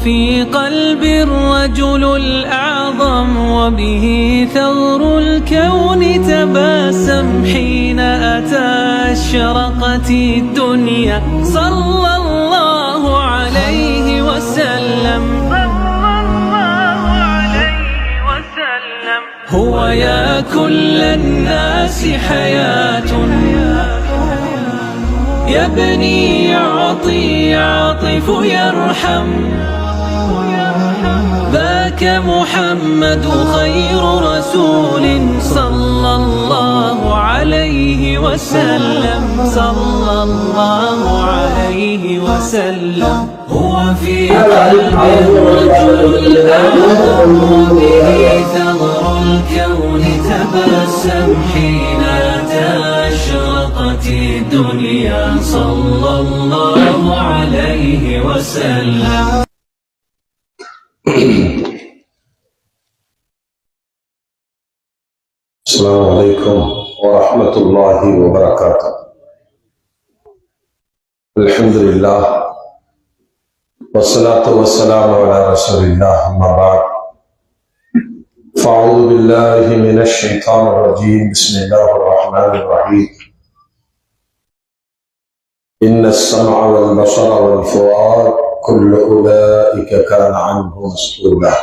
في قلب الرجل الأعظم وبه ثغر الكون تباسم حين أتى أشرقت الدنيا صلى الله عليه وسلم. هو يا كل الناس حياة يبني يعطي يعطف يرحم. ذاك محمد خير رسول صلى الله عليه وسلم. صلى الله عليه وسلم. هو في قلب الرجل الأعظم به ثغر الكون تبسم حين أتى أشرقت الدنيا صلى الله عليه وسلم. السلام عليكم ورحمة الله وبركاته. الحمد لله والصلاة والسلام على رسول الله. أما بعد فأعوذ بالله من الشيطان الرجيم. بسم الله الرحمن الرحيم. إن السمع والبصر والفؤاد كل أولئك كان عنه مسؤولا.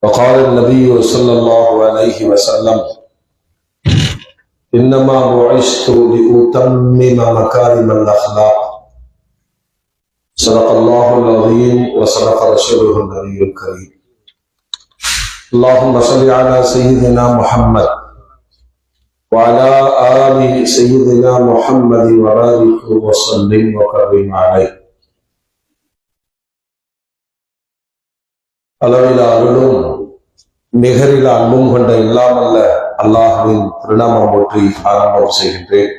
وقال النبي صلى الله عليه وسلم إنما بعثت لأتمم مكارم الأخلاق. صدق الله العظيم وصدق رسوله النبي الكريم. اللهم صل على سيدنا محمد وعلى آل سيدنا محمد وبارك وسلم وكرم عليه. அளவில அருளும் நிகரில அன்பும் கொண்ட இல்லாமல்ல அல்லாஹ்வின் திருநாமம் போற்றி ஆரம்பம் செய்கின்றேன்.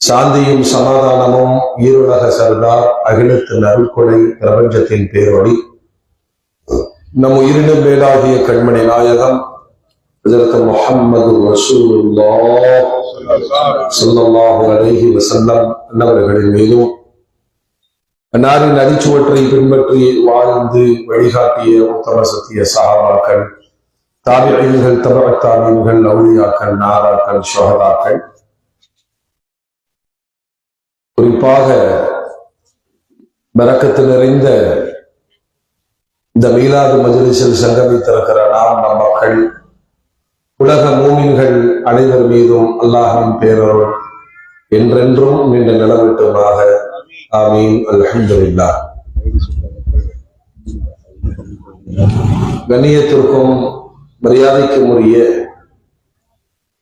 சாந்தியும் சமாதானமும் ஈருலக சர்தார் அகிலத்தின் அருள்கொடை பிரபஞ்சத்தின் பேரொளி நம் உயிரினும் மேலாகிய கண்மணி நாயகம் ஹஜ்ரத் முஹம்மது ரசூலுல்லாஹ் ஸல்லல்லாஹு அலைஹி வஸல்லம் அன்னவர்களின் மீதும் அன்னாரின் அடிச்சுவற்றை பின்பற்றி வாழ்ந்து வழிகாட்டிய உத்தம சத்திய சஹாபாக்கள், தாபிஈன்கள், தபஅத் தாபிஈன்கள், அவுலியாக்கள், நாதாக்கள், ஷுஹதாக்கள், குறிப்பாக பரக்கத்து நிறைந்த இந்த மீலாது மஜ்லிஸில் சங்கமித்திருக்கிற நாம் நம் மக்கள், உலக மூமின்கள் அனைவர் மீதும் அல்லாஹ்வின் பேரருள் என்றென்றும் நீண்ட நிலவட்டுமாக. ஆமீன். அல்ஹம்துலில்லாஹ். கண்ணியத்திற்கும் மரியாதைக்கும் உரிய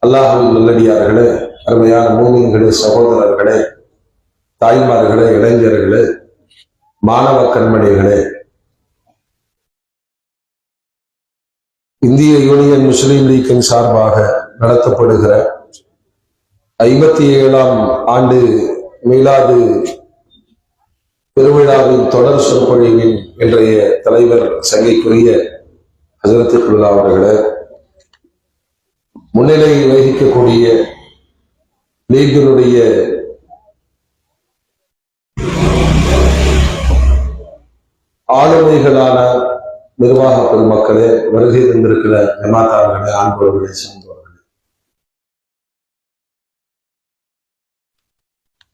அல்லாஹ்வின் நல்லடியார்களே, அருமையான மூமின்களே, சகோதரர்களே, தாய்மார்களே, இளைஞர்களே, மாணவ கண்மணிகளே, இந்திய யூனியன் முஸ்லீம் லீக்கின் சார்பாக நடத்தப்படுகிற 57ஆம் ஆண்டு மீலாது பெருவிழாவின் தொடர் சொற்பொழிவின் இன்றைய தலைவர் சங்கைக்குரிய ஹஜ்ரத்துல்லா அவர்களே, முன்னிலை வகிக்கக்கூடிய லீக்கினுடைய ஆளுமைகளான நிர்வாக பெருமக்களே, வருகை தந்திருக்கிற ஜமாத்தார்களே, ஆண்பவர்களே, சந்தோர்களே,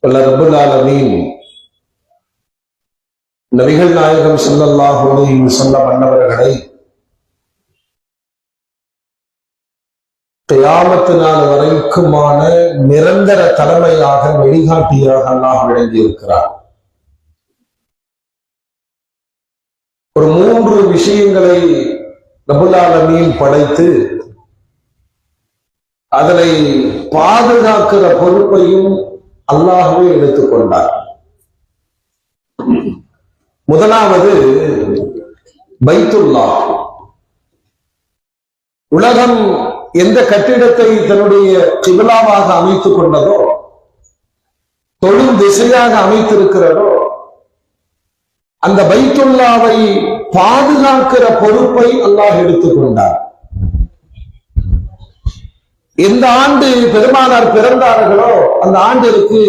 வல்ல ரப்பல் ஆலமீன் நபிகள் நாயகம் ஸல்லல்லாஹு அலைஹி வஸல்லம் அன்னவர்களை கியாமத் நாள் வரைக்குமான நிரந்தர தலைமையாக, வழிகாட்டியாக அல்லாஹ் விளங்கியிருக்கிறார். ஒரு 3 விஷயங்களை ரப்பல் ஆலமீன் படைத்து அதனை பாதுகாக்கிற பொறுப்பையும் அல்லாஹ்வே எடுத்துக்கொண்டார். முதலாவது பைத்துல்லாஹ். உலகம் எந்த கட்டிடத்தை தன்னுடைய கிபிலாவாக அமைத்துக் கொண்டதோ, தொழும் திசையாக அமைத்திருக்கிறதோ, அந்த பைத்துல்லாவை பாதுகாக்கிற பொறுப்பை அல்லாஹ் எடுத்துக்கொண்டார். எந்த ஆண்டு பெருமானார் பிறந்தார்களோ அந்த ஆண்டிற்கு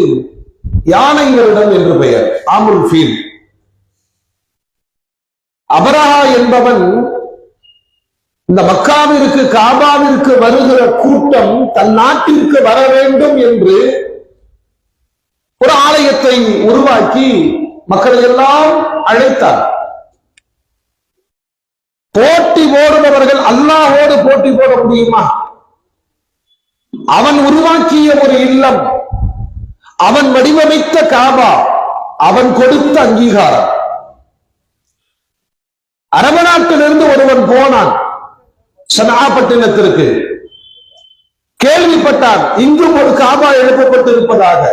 யானை வருடம் என்று பெயர், ஆமுல் ஃபீல். அபரஹா என்பவன் இந்த மக்காவிற்கு காபாவிற்கு வருகிற கூட்டம் தன் நாட்டிற்கு வர வேண்டும் என்று ஒரு ஆலயத்தை உருவாக்கி மக்களை எல்லாம் அழைத்தார். போட்டி போடுபவர்கள் அல்லாஹோடு போட்டி போட முடியுமா? அவன் உருவாக்கிய ஒரு இல்லம், அவன் வடிவமைத்த காபா, அவன் கொடுத்த அங்கீகாரம். அரபு நாட்டிலிருந்து ஒருவன் போனான் சனாபட்டினத்திற்கு, கேள்விப்பட்டான் இங்கும் ஒரு காபா எழுப்பப்பட்டு இருப்பதாக.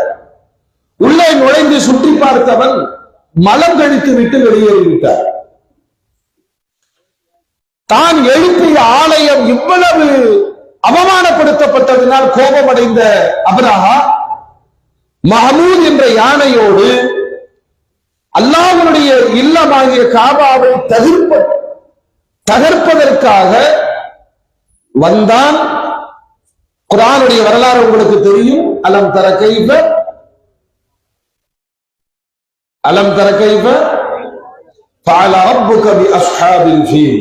உள்ளே நுழைந்து சுற்றி பார்த்தவன் மலம் கழித்து விட்டு வெளியேறிவிட்டார். தான் எழுப்பிய ஆலயம் இவ்வளவு அவமானப்படுத்தப்பட்டதனால் கோபமடைந்த அபரஹா மஹமூத் என்ற யானையோடு அல்லாஹ்வுடைய இல்லமாகிய காபாவை தகர்ப்பதற்காக வந்தான். குர்ஆனுடைய வரலாறு உங்களுக்கு தெரியும். அலம் தர கைஃப ஃபஅல ரப்புக பி அஸ்ஹாபில் ஃபீல்.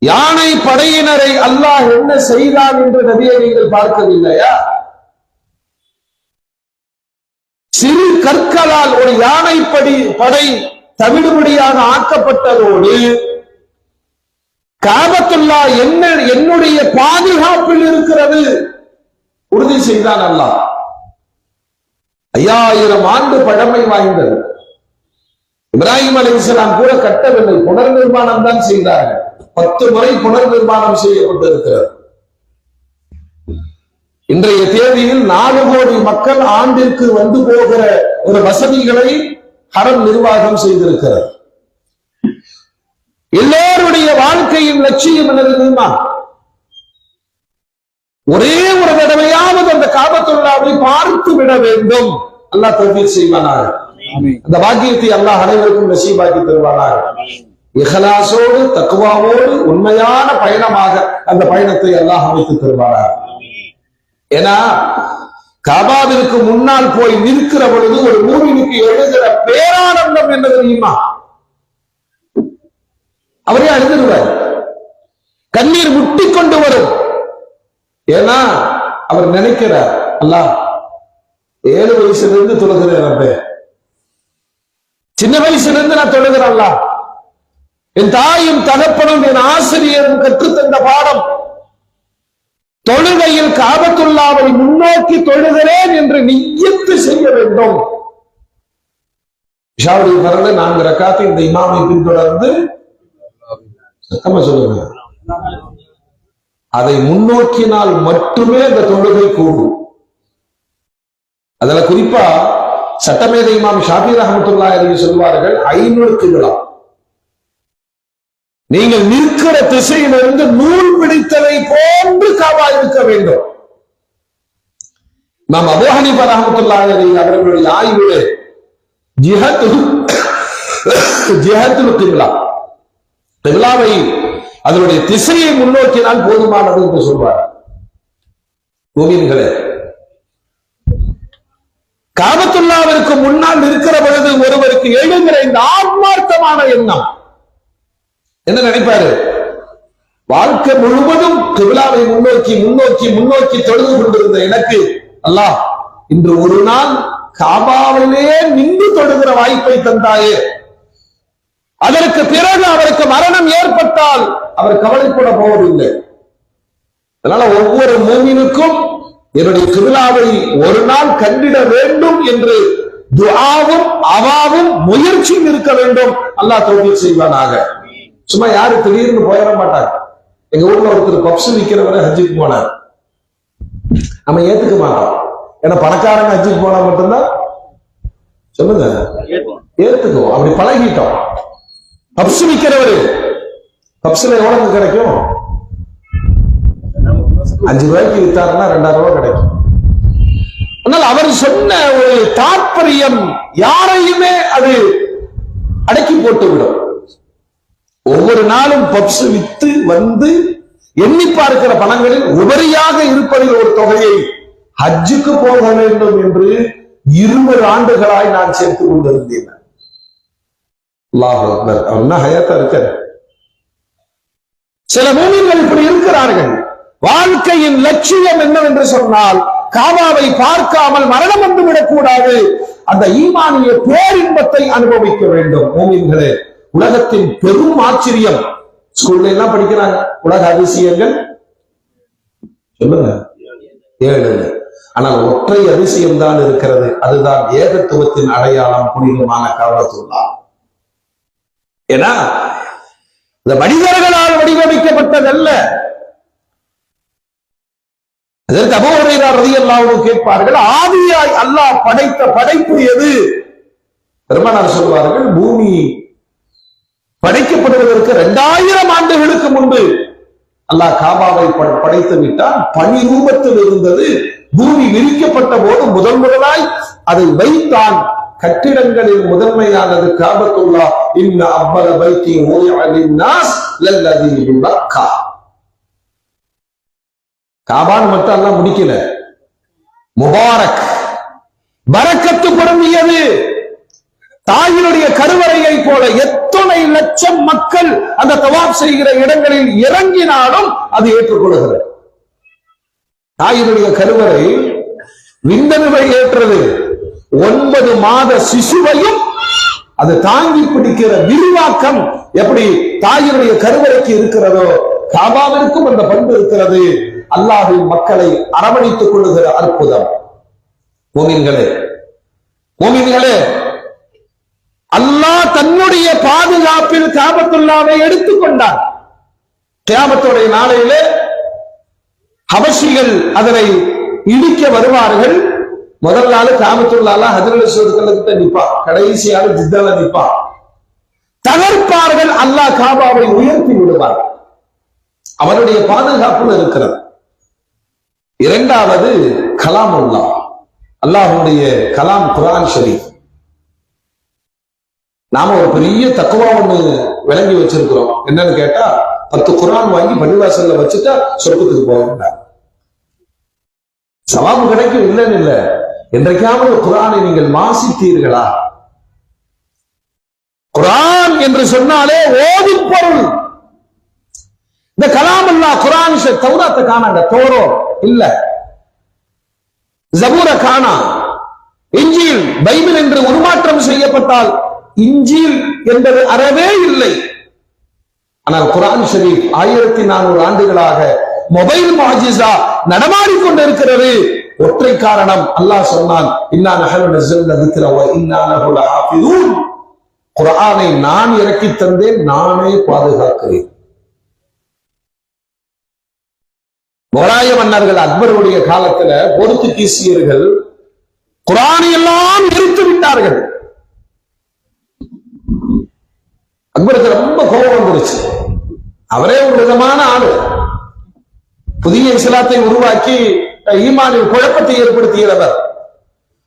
யானை படையினரை அல்லாஹ் என்ன செய்தான் என்று நபியை நீங்கள் பார்க்கவில்லையா? சிறு கற்களால் ஒரு யானை படை தவிடுபடியாக ஆக்கப்பட்டதோடு காபத்துல்லா என்னுடைய பாதுகாப்பில் இருக்கிறது உறுதி செய்தான் அல்லாஹ். 5000 ஆண்டு பழமை வாய்ந்தது. இப்ராஹிம் அலைஹிஸ்ஸலாம் கூட கட்டவில்லை, புனர் நிர்மாணம் தான் செய்தார்கள். 10 முறை புனர் நிர்மாணம் செய்யப்பட்டிருக்கிறது. இன்றைய தேதியில் 4 கோடி மக்கள் ஆண்டிற்கு வந்து போகிற ஒரு வசதிகளை ஹரம் நிர்வாகம் செய்திருக்கிறது. எல்லோருடைய வாழ்க்கையின் லட்சியம் என்ன தெரியுமா? ஒரே ஒரு தடவையாவது அந்த காபத்துல்லாவை பார்த்து விட வேண்டும். அல்லாஹ் தௌஃபீக் செய்வானாக. அந்த பாக்கியத்தை அல்லாஹ் அனைவருக்கும் நசீபாக்கி தருவானாக. இஹ்லாஸோடு தக்வாவோடு உண்மையான பயணமாக அந்த பயணத்தை அல்லாஹ் அமைத்து தருவானாக. ஏன்னா காபாவிற்கு முன்னால் போய் நிற்கிற பொழுது ஒரு மூமினுக்கு எழுகிற பேரானந்தம் என்ன தெரியுமா? அவரே அழுதுருவார், கண்ணீர் முட்டிக் கொண்டு வரும். ஏன்னா அவர் நினைக்கிறார், அல்லாஹ் 7 வயசுல இருந்து தொழுகிறேன், சின்ன வயசுல இருந்து நான் தொழுகிறேன் அல்லாஹ், என் தாயும் தகப்பனும் என் ஆசிரியரும் கற்றுத்தந்த பாடம், தொழுகையில் காபத்துல்லாவை முன்னோக்கி தொழுகிறேன் என்று நிய்யத்து செய்ய வேண்டும். இஷாவுடைய பிறகு 4 ரக்காத்து இந்த இமாமை பின்தொடர்ந்து சத்தமா சொல்லுங்க, அதை முன்னோக்கினால் மட்டுமே அந்த தொழுகை கூடும். அதுல குறிப்பா சட்டமேதை இமாம் ஷாஃபி ரஹ்மத்துல்லாஹி அலைஹி சொல்வார்கள், 500 கிபிலா, நீங்கள் நிற்கிற திசையிலிருந்து நூல் பிடித்ததை போன்று காபா இருக்க வேண்டும். நாம் அபூ ஹனீஃபா ரஹ்மத்துல்லாஹி அலைஹி அவர்களுடைய ஆய்விலே ஜிஹத்துல் கிப்லா, கிப்லாவை அதனுடைய திசையை முன்னோக்கினால் போதுமானது என்று சொல்வார். மூமின்களே, காபத்துல்லாவிற்கு முன்னால் இருக்கிற பொழுது ஒருவருக்கு எழுகிற இந்த ஆத்மார்த்தமான எண்ணம் என்ன நினைப்பாரு? வாழ்க்கை முழுவதும் கிப்லாவை முன்னோக்கி முன்னோக்கி முன்னோக்கி தொழுது கொண்டிருந்த எனக்கு அல்லாஹ் இன்று ஒரு நாள் காபாவிலே நின்று தொழுகிற வாய்ப்பை தந்தாயே, அதற்கு பிறகு அவருக்கு மரணம் ஏற்பட்டால் அவர் கவலைப்பட போவதில்லை. அதனால ஒவ்வொரு மூமினுக்கும் என்னுடைய கிப்லாவை ஒரு நாள் கண்டிட வேண்டும் என்று துஆவும் அவாவும் முயற்சியும் இருக்க வேண்டும். அல்லாஹ் தௌஃபீக் செய்வானாக. சும்மா யாரு திடீர்னு போயிட மாட்டாங்க. எங்க ஊர்ல ஒருத்தர் பப்ஸ் விற்கிறவரை ஹஜ்ஜுக்கு போனார். நம்ம ஏத்துக்க மாட்டோம். ஏன்னா பணக்காரங்க ஹஜ்ஜுக்கு போனா மட்டும்தான் சொல்லுங்க ஏத்துக்குவோம். அப்படி பழகிட்டோம். பப்ஸ் விற்கிறவரு பப்ஸ்ல எவ்வளவு கிடைக்கும்? 5 ரூபாய்க்கு வித்தாருன்னா 2000 ரூபாய் கிடைக்கும். ஆனால் அவர் சொன்ன ஒரு தாற்பயம் யாரையுமே அது அடக்கி போட்டு விடும். ஒவ்வொரு நாளும் பப்ஸ் வித்து வந்து எண்ணி பார்க்கிற பணங்களில் உபரியாக இருப்பதில் ஒரு தொகையை ஹஜ்ஜுக்கு போக வேண்டும் என்று 20 ஆண்டுகளாய் நான் சேர்த்துக் கொண்டிருந்தேன். அல்லாஹ் அக்பர். அவர்னா ஹயாத்தா இருக்காரு. சில மூமின்கள் இப்படி இருக்கிறார்கள். வாழ்க்கையின் லட்சியம் என்னவென்று சொன்னால் காபாவை பார்க்காமல் மரணம் வந்துவிடக் கூடாது, அந்த ஈமானிய பேரின்பத்தை அனுபவிக்க வேண்டும். மூமின்களே, உலகத்தின் பெரும் ஆச்சரியம், ஸ்கூல்ல எல்லாம் படிக்கிறாங்க உலக அதிசயங்கள் சொல்லுங்க 7, ஆனால் ஒற்றை அதிசயம் தான் இருக்கிறது. அதுதான் ஏகத்துவத்தின் அடையாளம், புனிதமான காபத்துல்லாஹ். ஏன்னா இந்த மனிதர்களால் வடிவமைக்கப்பட்டதல்ல. அதற்கு அபூ ஹுரைரா ரலியல்லாஹு அன்ஹு கேட்பார்கள், ஆதியாய் அல்லாஹ் படைத்த படைப்பு எது? பெருமானார் சொல்வார்கள், பூமி படைக்கப்படுவதற்கு 2000 ஆண்டுகளுக்கு முன்பு அல்லாஹ் காபாவை படைத்து விட்டான். பனி ரூபத்தில் இருந்தது. பூமி விரிக்கப்பட்ட போது முதலாய் அதை வைத்தான். கட்டிடங்களில் முதன்மையானது காபத்துல்லாஹ். இன்ன அவ்வல பைத்தி ஊதிஅ லின்னாஸ் லல்லதி பிமக்கா. காபான் மட்டும் அல்லாஹ் முடிக்கல, முபாரக் பரக்கத்து பொருந்தியது. தாயினுடைய கருவறையை போல எத்தனை லட்சம் மக்கள் அந்த தவாப் செய்கிற இடங்களில் இறங்கினாலும் அது ஏற்றுக்கொள்கிறது. தாயினுடைய கருவறை விந்தணுவை ஏற்றது. 9 மாத சிசுவையும் அது தாங்கி பிடிக்கிற விரிவாக்கம் எப்படி தாயினுடைய கருவறைக்கு இருக்கிறதோ, காபாவிற்கும் அந்த பண்பு இருக்கிறது. அல்லாஹ்வின் மக்களை அரவணைத்துக் கொள்ளுகிற அற்புதம். மூமின்களே, அல்லாஹ் தன்னுடைய பாதுகாப்பில் காபத்துல்லாவை எடுத்துக்கொண்டார். கியாமத்துடைய நாளையிலே ஹபஷிகள் அதனை இடிக்க வருவார்கள். முதல் நாள் காபத்துல்லாஹ் ஹஜ்ருல் அஸ்வத் நிப்பா, கடைசி ஆள் ஜித்தால நிப்பா. தகர்ப்பார்கள். அல்லாஹ் காபாவை உயர்த்தி விடுவார். அவருடைய பாதுகாப்பு இருக்கிறது. இரண்டாவது கலாமுல்லாஹ், அல்லாஹ்வுடைய கலாம் குர்ஆன் ஷரீஃப். நாம ஒரு பெரிய தக்குவா ஒண்ணு விளங்கி வச்சிருக்கிறோம். என்னன்னு கேட்டா, 10 குர்ஆன் வாங்கி பள்ளிவாசல்ல வச்சுட்டா சொர்க்கத்துக்கு போவாங்க. சவாபு கிடைக்கும் இல்லைன்னு இல்ல. என்றைக்காவது குர்ஆனை நீங்கள் வாசித்தீர்களா? குர்ஆன் என்று சொன்னாலே ஓதும் பொருள். இந்த கலாம் அல்லாஹ் குர்ஆன் தௌராத்தை காணாங்க, தோரோ இல்ல, ஜபூர காணா, இன்ஜீல் பைபிள் என்று உருமாற்றம் செய்யப்பட்டால் இன்ஜீல் என்பது அறவே இல்லை. ஆனால் குர்ஆன் ஷரீஃப் 1400 ஆண்டுகளாக மொபைல் முஅஜிஸா நடமாடிக்கொண்டிருக்கிறது. ஒற்றை காரணம், அல்லாஹ் சொன்னான், இன்னா நஹ்னு நஸல்னா ذிக்ர வ இன்னா லஹு லஹாஃபிதூன். குர்ஆனை நான் இறக்கி தந்தேன், நானே பாதுகாக்கிறேன். முகலாய மன்னர்கள் அக்பருடைய காலத்துல போர்த்துகீசியர்கள் குர்ஆனை எல்லாம் எரித்து விட்டார்கள். அக்பருக்கு ரொம்ப கோபம் வந்துருச்சு. அவரே ஒரு விதமான ஆளு, புதிய இஸ்லாத்தை உருவாக்கி ஈமானில் குழப்பத்தை ஏற்படுத்தியவர்.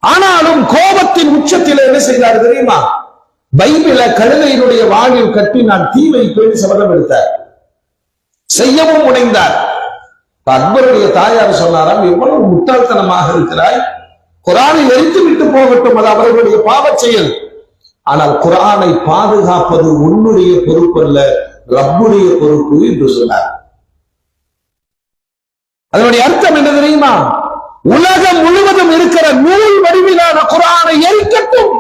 ஆனாலும் கோபத்தின் உச்சத்தில் என்ன செய்தார் தெரியுமா? பைபிள கழுதையினுடைய வாளில் கட்டி நான் தீ வைப்பேன் சபதம் எடுத்தார். செய்யவும் முனைந்தார். அக்பருடைய தாயார் சொன்னாராம், எவ்வளவு முட்டாள்தனமாக இருக்கிறாய், குர்ஆனை எரித்து விட்டு போகட்டும், அது அவர்களுடைய பாவச் செயல். ஆனால் குர்ஆனை பாதுகாப்பது உன்னுடைய பொறுப்பு அல்ல, ரப்புடைய பொறுப்பு என்று சொன்னார். அதனுடைய அர்த்தம் என்ன தெரியுமா? உலகம் முழுவதும் இருக்கிற நூல் வடிவிலான குர்ஆனை எரிக்கட்டும்,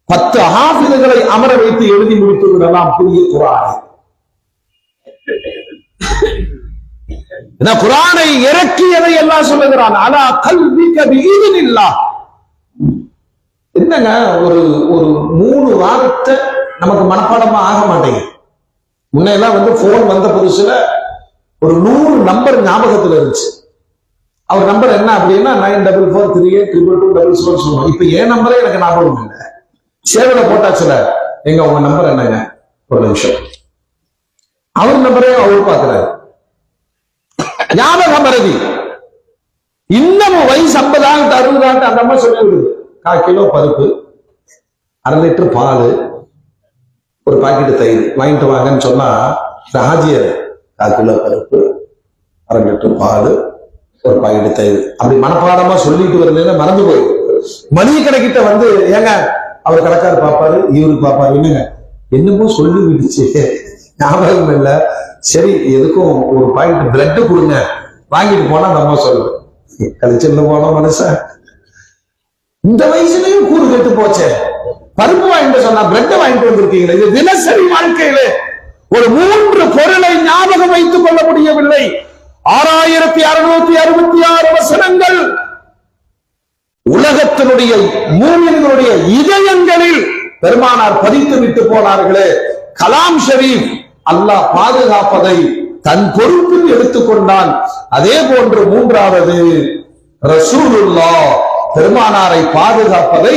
10 ஹாஃபிதுகளை அமர வைத்து எழுதி முடித்து விடலாம் புதிய குர்ஆனை. குர்ஆனை இறக்கியதை எல்லாம் சொல்லுகிறான், அலா கல்பிக பிஇذنில்லாஹ். என்னங்க, ஒரு 3 வாரத்தை நமக்கு மனப்பாடமா ஆக மாட்டேங்குது. முன்னையெல்லாம் போன் வந்த புதுசுல ஒரு 100 நம்பர் ஞாபகத்துல இருந்துச்சு. அவர் நம்பர் என்ன அப்படின்னா 94438222 சொல்லுவோம். இப்ப என் நம்பரே எனக்கு ஞாபகம் இல்லை. சேவையில போட்டாச்சுல, எங்க உங்க நம்பர் என்னங்க, ஒரு நிமிஷம். அவர் நம்பரே அவர் பாக்குறாரு. ஞாபகம் மறதி. இன்னமும் வயசு 50 ஆகிட்டு 60 ஆகிட்டு அந்த அம்மா சொல்லி விடுது, 1/4 கிலோ பருப்பு, 1/2 லிட்டர் பால், ஒரு பாக்கெட்டு தயிர் வாங்கிட்டு வாங்கன்னு சொன்னா, ஹாஜியர் 1/4 கிலோ பருப்பு, 1/2 லிட்டர் பால், ஒரு பாக்கெட்டு தயிர், அப்படி மனப்பாடமா சொல்லிட்டு வரல, மறந்து போயிடும். மளிகை கடைக்கிட்ட ஏங்க அவர் கடைக்காரர் பாப்பாரு, இவருக்கு பாப்பாரு, என்னங்க என்னமோ சொல்லி விடுச்சு, ஞாபகம் இல்ல. சரி எதுக்கும் ஒரு பாயிண்ட் பிரெட் கொடுங்க, வாங்கிட்டு போனா நம்ம சொல்லுவேன். கழிச்சுல போன மனுஷன் இந்த வயசுலயும் கூறு கெட்டு போச்சே. பருப்பு வாங்கிட்டு சொன்னா பிரெட் வாங்கிட்டு வந்திருக்கீங்களா? இது தினசரி வாழ்க்கையில ஒரு 3 பொருளை ஞாபகம் வைத்துக் கொள்ள முடியவில்லை. 6666 வசனங்கள் உலகத்தினுடைய மூமின்களுடைய இதயங்களில் பெருமானார் பதித்து விட்டு போனார்களே. கலாம் ஷரீப் அல்லாஹ் பாதுகாப்பதை தன் பொறுப்பில் எடுத்துக்கொண்டான். அதே போன்று 3வது ரசூலுல்லாஹ் பெருமானாரை பாதுகாப்பதை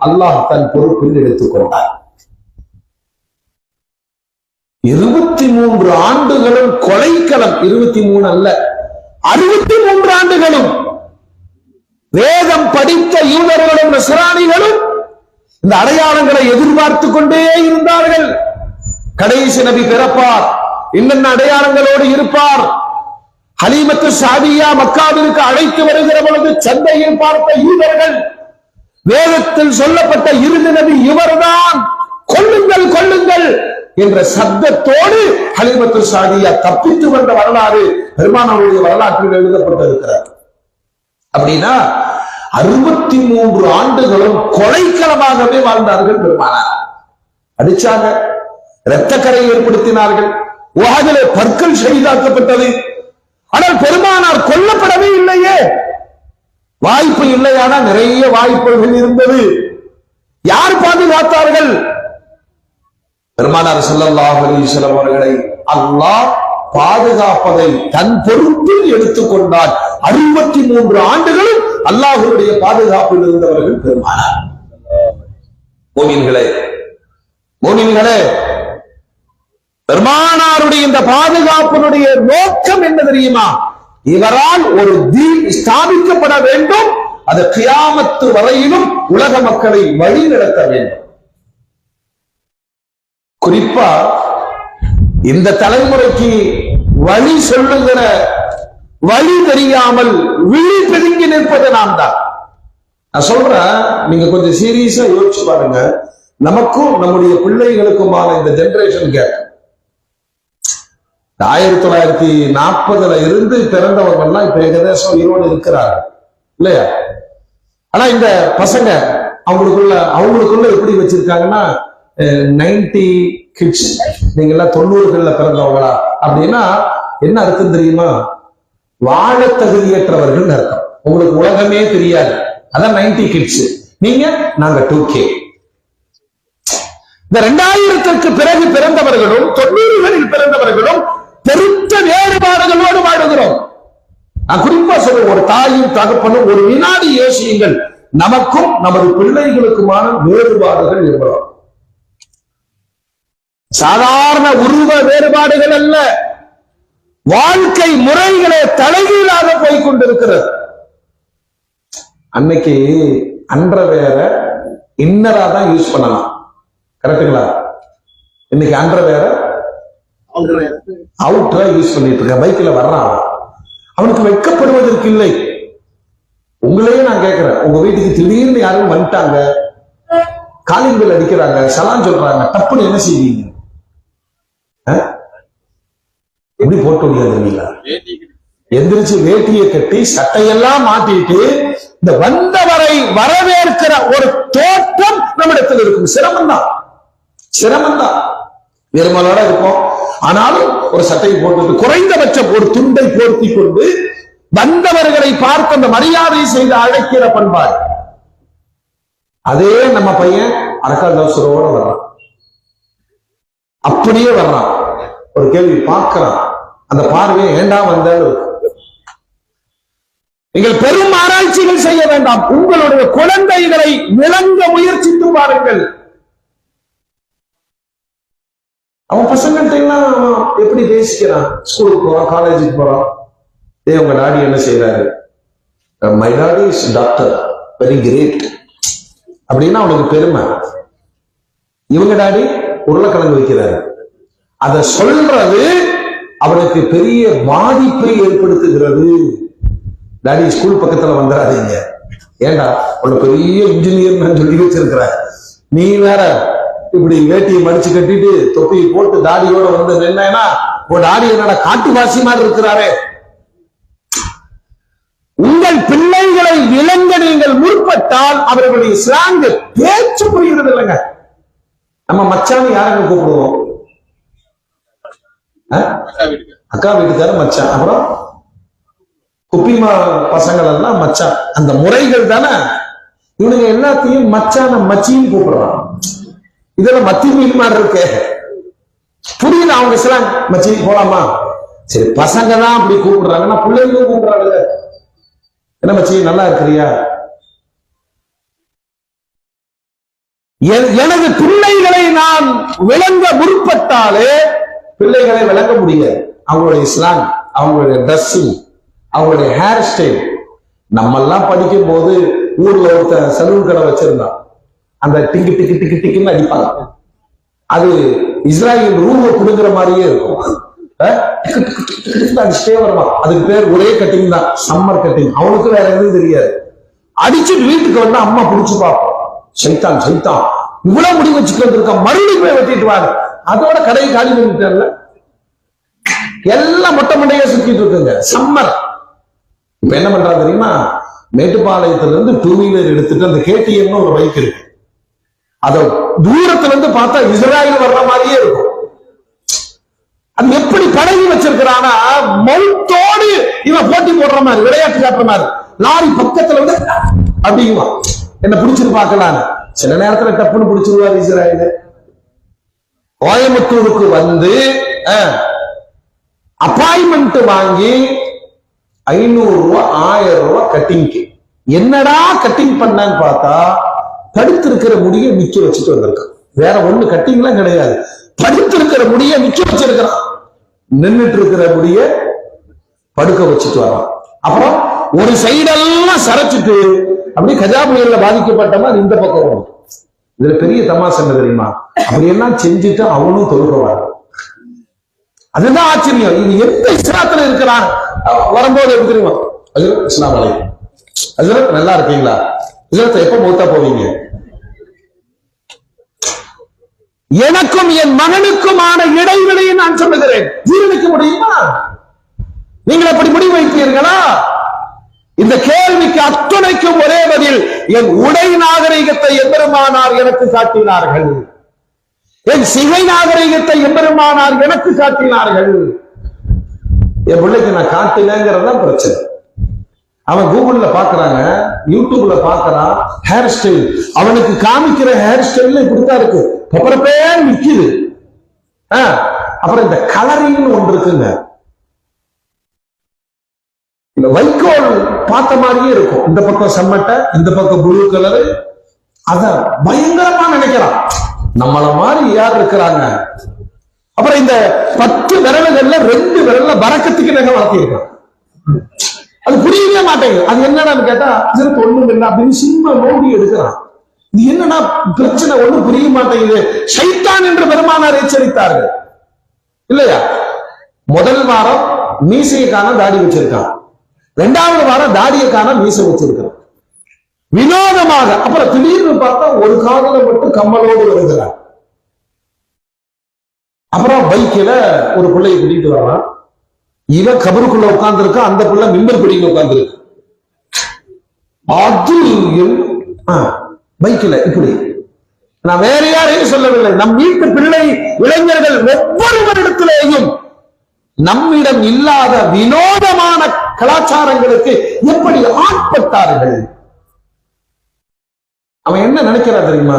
அல்லாஹ் தன் பொறுப்பில் எடுத்துக்கொண்டார். 23 ஆண்டுகளும் கொலைக்களம், 23 அல்ல 63 ஆண்டுகளும் வேதம் படித்த யூதர்களும் நஸ்ரானிகளும் இந்த அடையாளங்களை எதிர்பார்த்து கொண்டே இருந்தார்கள். கடைசி நபி பிறப்பார், இன்னென்ன அடையாளங்களோடு இருப்பார். ஹலீமத்து சாதியா மக்காவிற்கு அழைத்து வருகிற பொழுது சந்தையில் பார்த்த யூதர்கள் வேதத்தில் சொல்லப்பட்ட இறுதி நபி இவர்தான், கொல்லுங்கள் கொல்லுங்கள் என்ற சப்தத்தோடு ஹலீமத்து சாதியா தப்பித்து வந்த வரலாறு பெருமானாருடைய வரலாற்றில் எழுதப்பட்டிருக்கிறார். அப்படின்னா 63 ஆண்டுகளும் கொலைக்களமாகவே வாழ்ந்தார்கள் பெருமானார். அடிச்சாங்க, இரத்தக்கரை ஏற்படுத்தினார்கள், உஹதிலே பற்கள் ஷஹீதாக்கப்பட்டது. ஆனால் பெருமானார் கொல்லப்படவே இல்லையே. வாய்ப்பு இல்லையானா நிறைய வாய்ப்புகள் இருந்தது. யார் பாதுகாத்தார்கள்? பெருமானார் ஸல்லல்லாஹு அலைஹி வஸல்லம் அவர்களை அல்லாஹ் பாதுகாப்பதை தன் பொறுப்பில் எடுத்துக்கொண்டார். 63 ஆண்டுகளும் அல்லாஹ்வுடைய பாதுகாப்பில் இருந்தவர்கள் பெருமானார். மோமின்களே, பெருமானாருடைய இந்த பாதுகாப்பினுடைய நோக்கம் என்ன தெரியுமா? இவரால் ஒரு தீன் ஸ்தாபிக்கப்பட வேண்டும், அது கியாமத்து வரையிலும் உலக மக்களை வழி நடத்த வேண்டும். குறிப்பா இந்த தலைமுறைக்கு வழி சொல்லுகிற வழி தெரியாமல் விழி பெருங்கி நிற்பது நாம் தான். நான் சொல்றேன், நீங்க கொஞ்சம் சீரியஸா யோசிச்சு பாருங்க. நமக்கும் நம்முடைய பிள்ளைகளுக்குமான இந்த ஜெனரேஷன் கேப் 1940 இருந்து பிறந்தவர்கள்லாம் இப்ப ஏகதேசம் 20 இருக்கிறாங்க இல்லையா? ஆனா இந்த பசங்க அவங்களுக்குள்ள எப்படி வச்சிருக்காங்கன்னா 90 கிட்ஸ், நீங்க எல்லாம் 90களில் பிறந்தவங்களா அப்படின்னா என்ன அர்த்தம் தெரியுமா? வாழ தகுதியற்றவர்கள் அர்த்தம். உங்களுக்கு உலகமே தெரியாது, அதான் 90 கிட்ஸ். நாங்க 2K. இந்த 2000க்கு பிறகு பிறந்தவர்களும் 90களில் பிறந்தவர்களும் பெருத்த வேறுபாடுகளோடு வாழுகிறோம். நான் குறிப்பா சொல்றேன், ஒரு தாயும் தகப்பனும் ஒரு வினாடி யோசியுங்கள், நமக்கும் நமது பிள்ளைகளுக்குமான வேறுபாடுகள் எவ்வளவு. சாதாரண உருவ வேறுபாடுகள் அல்ல, வாழ்க்கை முறைகளே தலைகீழாக போய்கொண்டிருக்கிறது. அன்னைக்கு அண்டர்வேர இன்னரா தான் யூஸ் பண்ணலாம், கரெக்டுங்களா? இன்னைக்கு அண்டர்வேர அவுட்டரா யூஸ் பண்ணிட்டு இருக்க. பைக்ல வர்றான், அவனுக்கு வெட்கப்படுவதற்கு இல்லை. உங்களையே நான் கேட்கிறேன், உங்க வீட்டுக்கு திடீர்னு யாரும் வந்துட்டாங்க, காலிங் பெல் அடிக்கிறாங்க, சலான் சொல்றாங்க, தப்புன்னு என்ன செய்வீங்க? எப்படி போட்டு முடியாது? எந்திரிச்சு வேட்டியை கட்டி சட்டையெல்லாம் மாட்டிட்டு இந்த வந்தவரை வரவேற்கிற ஒரு தோற்றம் நம்மிடத்தில் இருக்கும். சிரமம்தான் வெறுமலோட இருக்கும். ஆனாலும் ஒரு சட்டையை போட்டு குறைந்தபட்சம் ஒரு துண்டை போர்த்தி கொண்டு வந்தவர்களை பார்த்து அந்த மரியாதை செய்து அழைக்கிற பண்பாடு. அதே நம்ம பையன் அரக்கால் தவசரோட வர்றான், அப்படியே வர்றான். ஒரு கேள்வி பார்க்கிறான், அந்த பார்வையை ஏண்டா வந்தாலும். நீங்கள் பெரும் ஆராய்ச்சிகள் செய்ய வேண்டாம், உங்களுடைய குழந்தைகளை விளங்க முயற்சித்து பாருங்கள். அவன் பசங்கள்ட்ட எல்லாம் எப்படி பேசிக்கிறான்? ஸ்கூலுக்கு போறான், காலேஜுக்கு போறான். உங்க டாடி என்ன செய்யறாரு? My daddy is doctor, very great அப்படின்னா அவனுக்கு பெருமை. இவங்க டாடி உருளைக்கிழங்கு வைக்கிறாரு, அதை சொல்றது அவனுக்கு பெரிய பாதிப்பை ஏற்படுத்துகிறது. டாடி ஸ்கூல் பக்கத்துல வந்துடாதீங்க, ஏண்டா உன்னை பெரிய இன்ஜினியர் நான் சொல்லி வச்சிருக்கிற, நீ வேற இப்படி வேட்டியை மடிச்சு கட்டிட்டு தொப்பியை போட்டு தாடியோட வந்து நின்னா ஒரு தாடி என்னடா காட்டுவாசி மாதிரி இருக்கிறாரே. உங்கள் பிள்ளைகளை விளங்க நீங்கள் முற்பட்டால் அவர்களுடைய ஸ்லாங் பேச்சு புரிகிறது இல்லைங்க. நம்ம மச்சான் யாருங்க கூப்பிடுவோம்? அக்கா வீட்டுக்கார மச்சான், அப்புறம் குப்பிமா பசங்கள் எல்லாம் மச்சான். அந்த முறைகள் தானே. இவனுங்க எல்லாத்தையும் மச்சான மச்சின்னு கூப்பிடுறான். இதெல்லாம் மத்தி மீன் மாதிரி இருக்கு. புரியுது அவங்க ஸ்லாங். மச்சி போலாமா? சரி, பசங்க தான் அப்படி கூப்பிடுறாங்கன்னா பிள்ளைங்களும் கூப்பிடுறாங்க. என்ன மச்சி நல்லா இருக்கிறியா? எனது பிள்ளைகளை நான் விளங்க முற்பட்டாலே பிள்ளைகளை விளங்க முடியாது. அவங்களுடைய ஸ்லாங், அவங்களுடைய ட்ரெஸ்ஸிங், அவங்களுடைய ஹேர் ஸ்டைல். நம்ம எல்லாம் படிக்கும் போது ஊர்ல ஒருத்த சலூன் கடை வச்சிருந்தான். அந்த டிக்கு டிக்கு டிக்கு டிக்குன்னு அடிப்பாங்க. அது இஸ்ராயல் ரூமை கொடுக்குற மாதிரியே இருக்கும். அடிச்சுட்டே வருவான். அதுக்கு பேர் ஒரே கட்டிங் தான், சம்மர் கட்டிங். அவனுக்கு வேற எதுவும் தெரியாது. அடிச்சுட்டு வீட்டுக்கு வந்து அம்மா புடிச்சு பார்ப்போம். சைத்தான் சைத்தான், இவ்வளவு முடி வச்சுக்கிட்டு இருக்க, மறுபடியும் போய் வெட்டிட்டு வாங்க. அதோட கடையை காலி பண்ணிட்டார்ல. எல்லாம் மொட்டை மண்டையா சுத்திட்டு இருக்குங்க. சம்மர். இப்ப என்ன பண்றா தெரியுமா? மேட்டுப்பாளையத்துல இருந்து 2 வீலர் எடுத்துட்டு அந்த KTM ஒரு பைக் இருக்கு. அத தூரத்துல இருந்து பார்த்தா இஸ்ராயல் வர்ற மாதிரியே இருக்கும். அது எப்படி பழகி வச்சிருக்கிறானா, மவுத்தோடு இவன் போட்டி போடுற மாதிரி, விளையாட்டு காட்டுற மாதிரி. லாரி பக்கத்துல வந்து அப்படிங்குமா, என்ன பிடிச்சிட்டு பார்க்கலான்னு. சில நேரத்துல டப்புன்னு பிடிச்சிருவாரு இஸ்ராயல். கோயம்புத்தூருக்கு வந்து அப்பாயின்மெண்ட் வாங்கி 500 ரூபாய் 1000 ரூபாய் கட்டிங்க்கு. என்னடா கட்டிங் பண்ணான்னு பார்த்தா படுத்திருக்கிற முடிய மிச்ச வச்சுட்டு வந்திருக்கான். வேற ஒண்ணு கட்டிங்லாம் கிடையாது. படுத்திருக்கிற முடிய மிச்ச வச்சிருக்கிறான். நின்றுட்டு இருக்கிற முடிய படுக்க வச்சுட்டு வரான். அப்புறம் ஒரு சைடெல்லாம் சரைச்சிட்டு அப்படி கஜா புயல்ல பாதிக்கப்பட்ட மாதிரி இந்த பக்கம் வரும். இதுல பெரிய தமாஷ் என்ன தெரியுமா? அப்படியெல்லாம் செஞ்சுட்டு அவனும் தொழுகிறான். அதுதான் ஆச்சரியம். இது எந்த இஸ்லாத்துல இருக்கிறான் வரும்போது எப்படி தெரியுமா? இஸ்லாம் அலைக்கும். அதுல நல்லா இருக்கீங்களா? இஸ்லாத்தை எப்ப மூத்தா போவீங்க? எனக்கும் என் மகனுக்குமான இடைவெளியை நான் சொல்லுகிறேன். ஜீரணிக்க முடியுமா? நீங்கள் அப்படி முடிவு வைப்பீர்களா? இந்த கேள்விக்கு அத்துணைக்கும் ஒரே பதில், என் உடை நாகரிகத்தை எம்பெருமானார் எனக்கு காட்டினார்கள். என் சிகை நாகரிகத்தை எம்பெருமானார் எனக்கு காட்டினார்கள். என் பிள்ளைக்கு நான் காட்டினேங்கிறதா பிரச்சனை. அவன் கூகுள்ல பாக்குறாங்க, யூடியூப்ல பாக்குறான். ஹேர் ஸ்டைல் அவனுக்கு காமிக்கிற ஹேர் ஸ்டைல் இப்படித்தான் இருக்கு. அப்புறப்பே நிக்குது. அப்புறம் இந்த கலரிங் ஒன்று இருக்குங்க. இந்த வைக்கோல் பார்த்த மாதிரியே இருக்கும். இந்த பக்கம் செம்மட்டை, இந்த பக்கம் ப்ளூ கலரு. அத பயங்கரமா நினைக்கிறான். நம்மள மாதிரி யார் இருக்கிறாங்க? அப்புறம் இந்த 10 விரல்கள்ல 2 விரல்ல பறக்கத்துக்கு நகை வளர்த்திருக்கான். அது புரியவே மாட்டேங்குது. அது என்னன்னு கேட்டா இதற்கு ஒண்ணும் இல்லை அப்படின்னு சின்ன நோண்டி எடுக்கிறான். இது என்னன்னா பிரச்சனை ஒண்ணும் புரிய மாட்டேங்குது. ஷைத்தான் என்று பெருமானார் எச்சரித்தார்கள் இல்லையா? முதல் வாரம் மீசைக்கான தாடி வச்சிருக்கான். 2வது வாரம் தாடியக்கான மீசை வச்சிருக்கான் வினோதமாக. அப்புறம் திடீர்னு பார்த்தா ஒரு காதல மட்டும் கம்மலோடு வருகிறார். அப்புறம் பைக்கில ஒரு பிள்ளையை கூட்டிட்டு வரான். இவன் கபருக்குள்ள உட்கார்ந்து இருக்கா, அந்த பிள்ளை மிம்பர் பிடிக்க உட்கார்ந்து இருக்கு. அது பைக்கில இப்படி. நான் வேற யாரையும் சொல்லவில்லை. நம் வீட்டு பிள்ளை இளைஞர்கள் ஒவ்வொருவரிடத்திலேயும் நம்மிடம் இல்லாத வினோதமான கலாச்சாரங்களுக்கு எப்படி ஆட்பட்டார்கள். அவன் என்ன நினைக்கிறா தெரியுமா?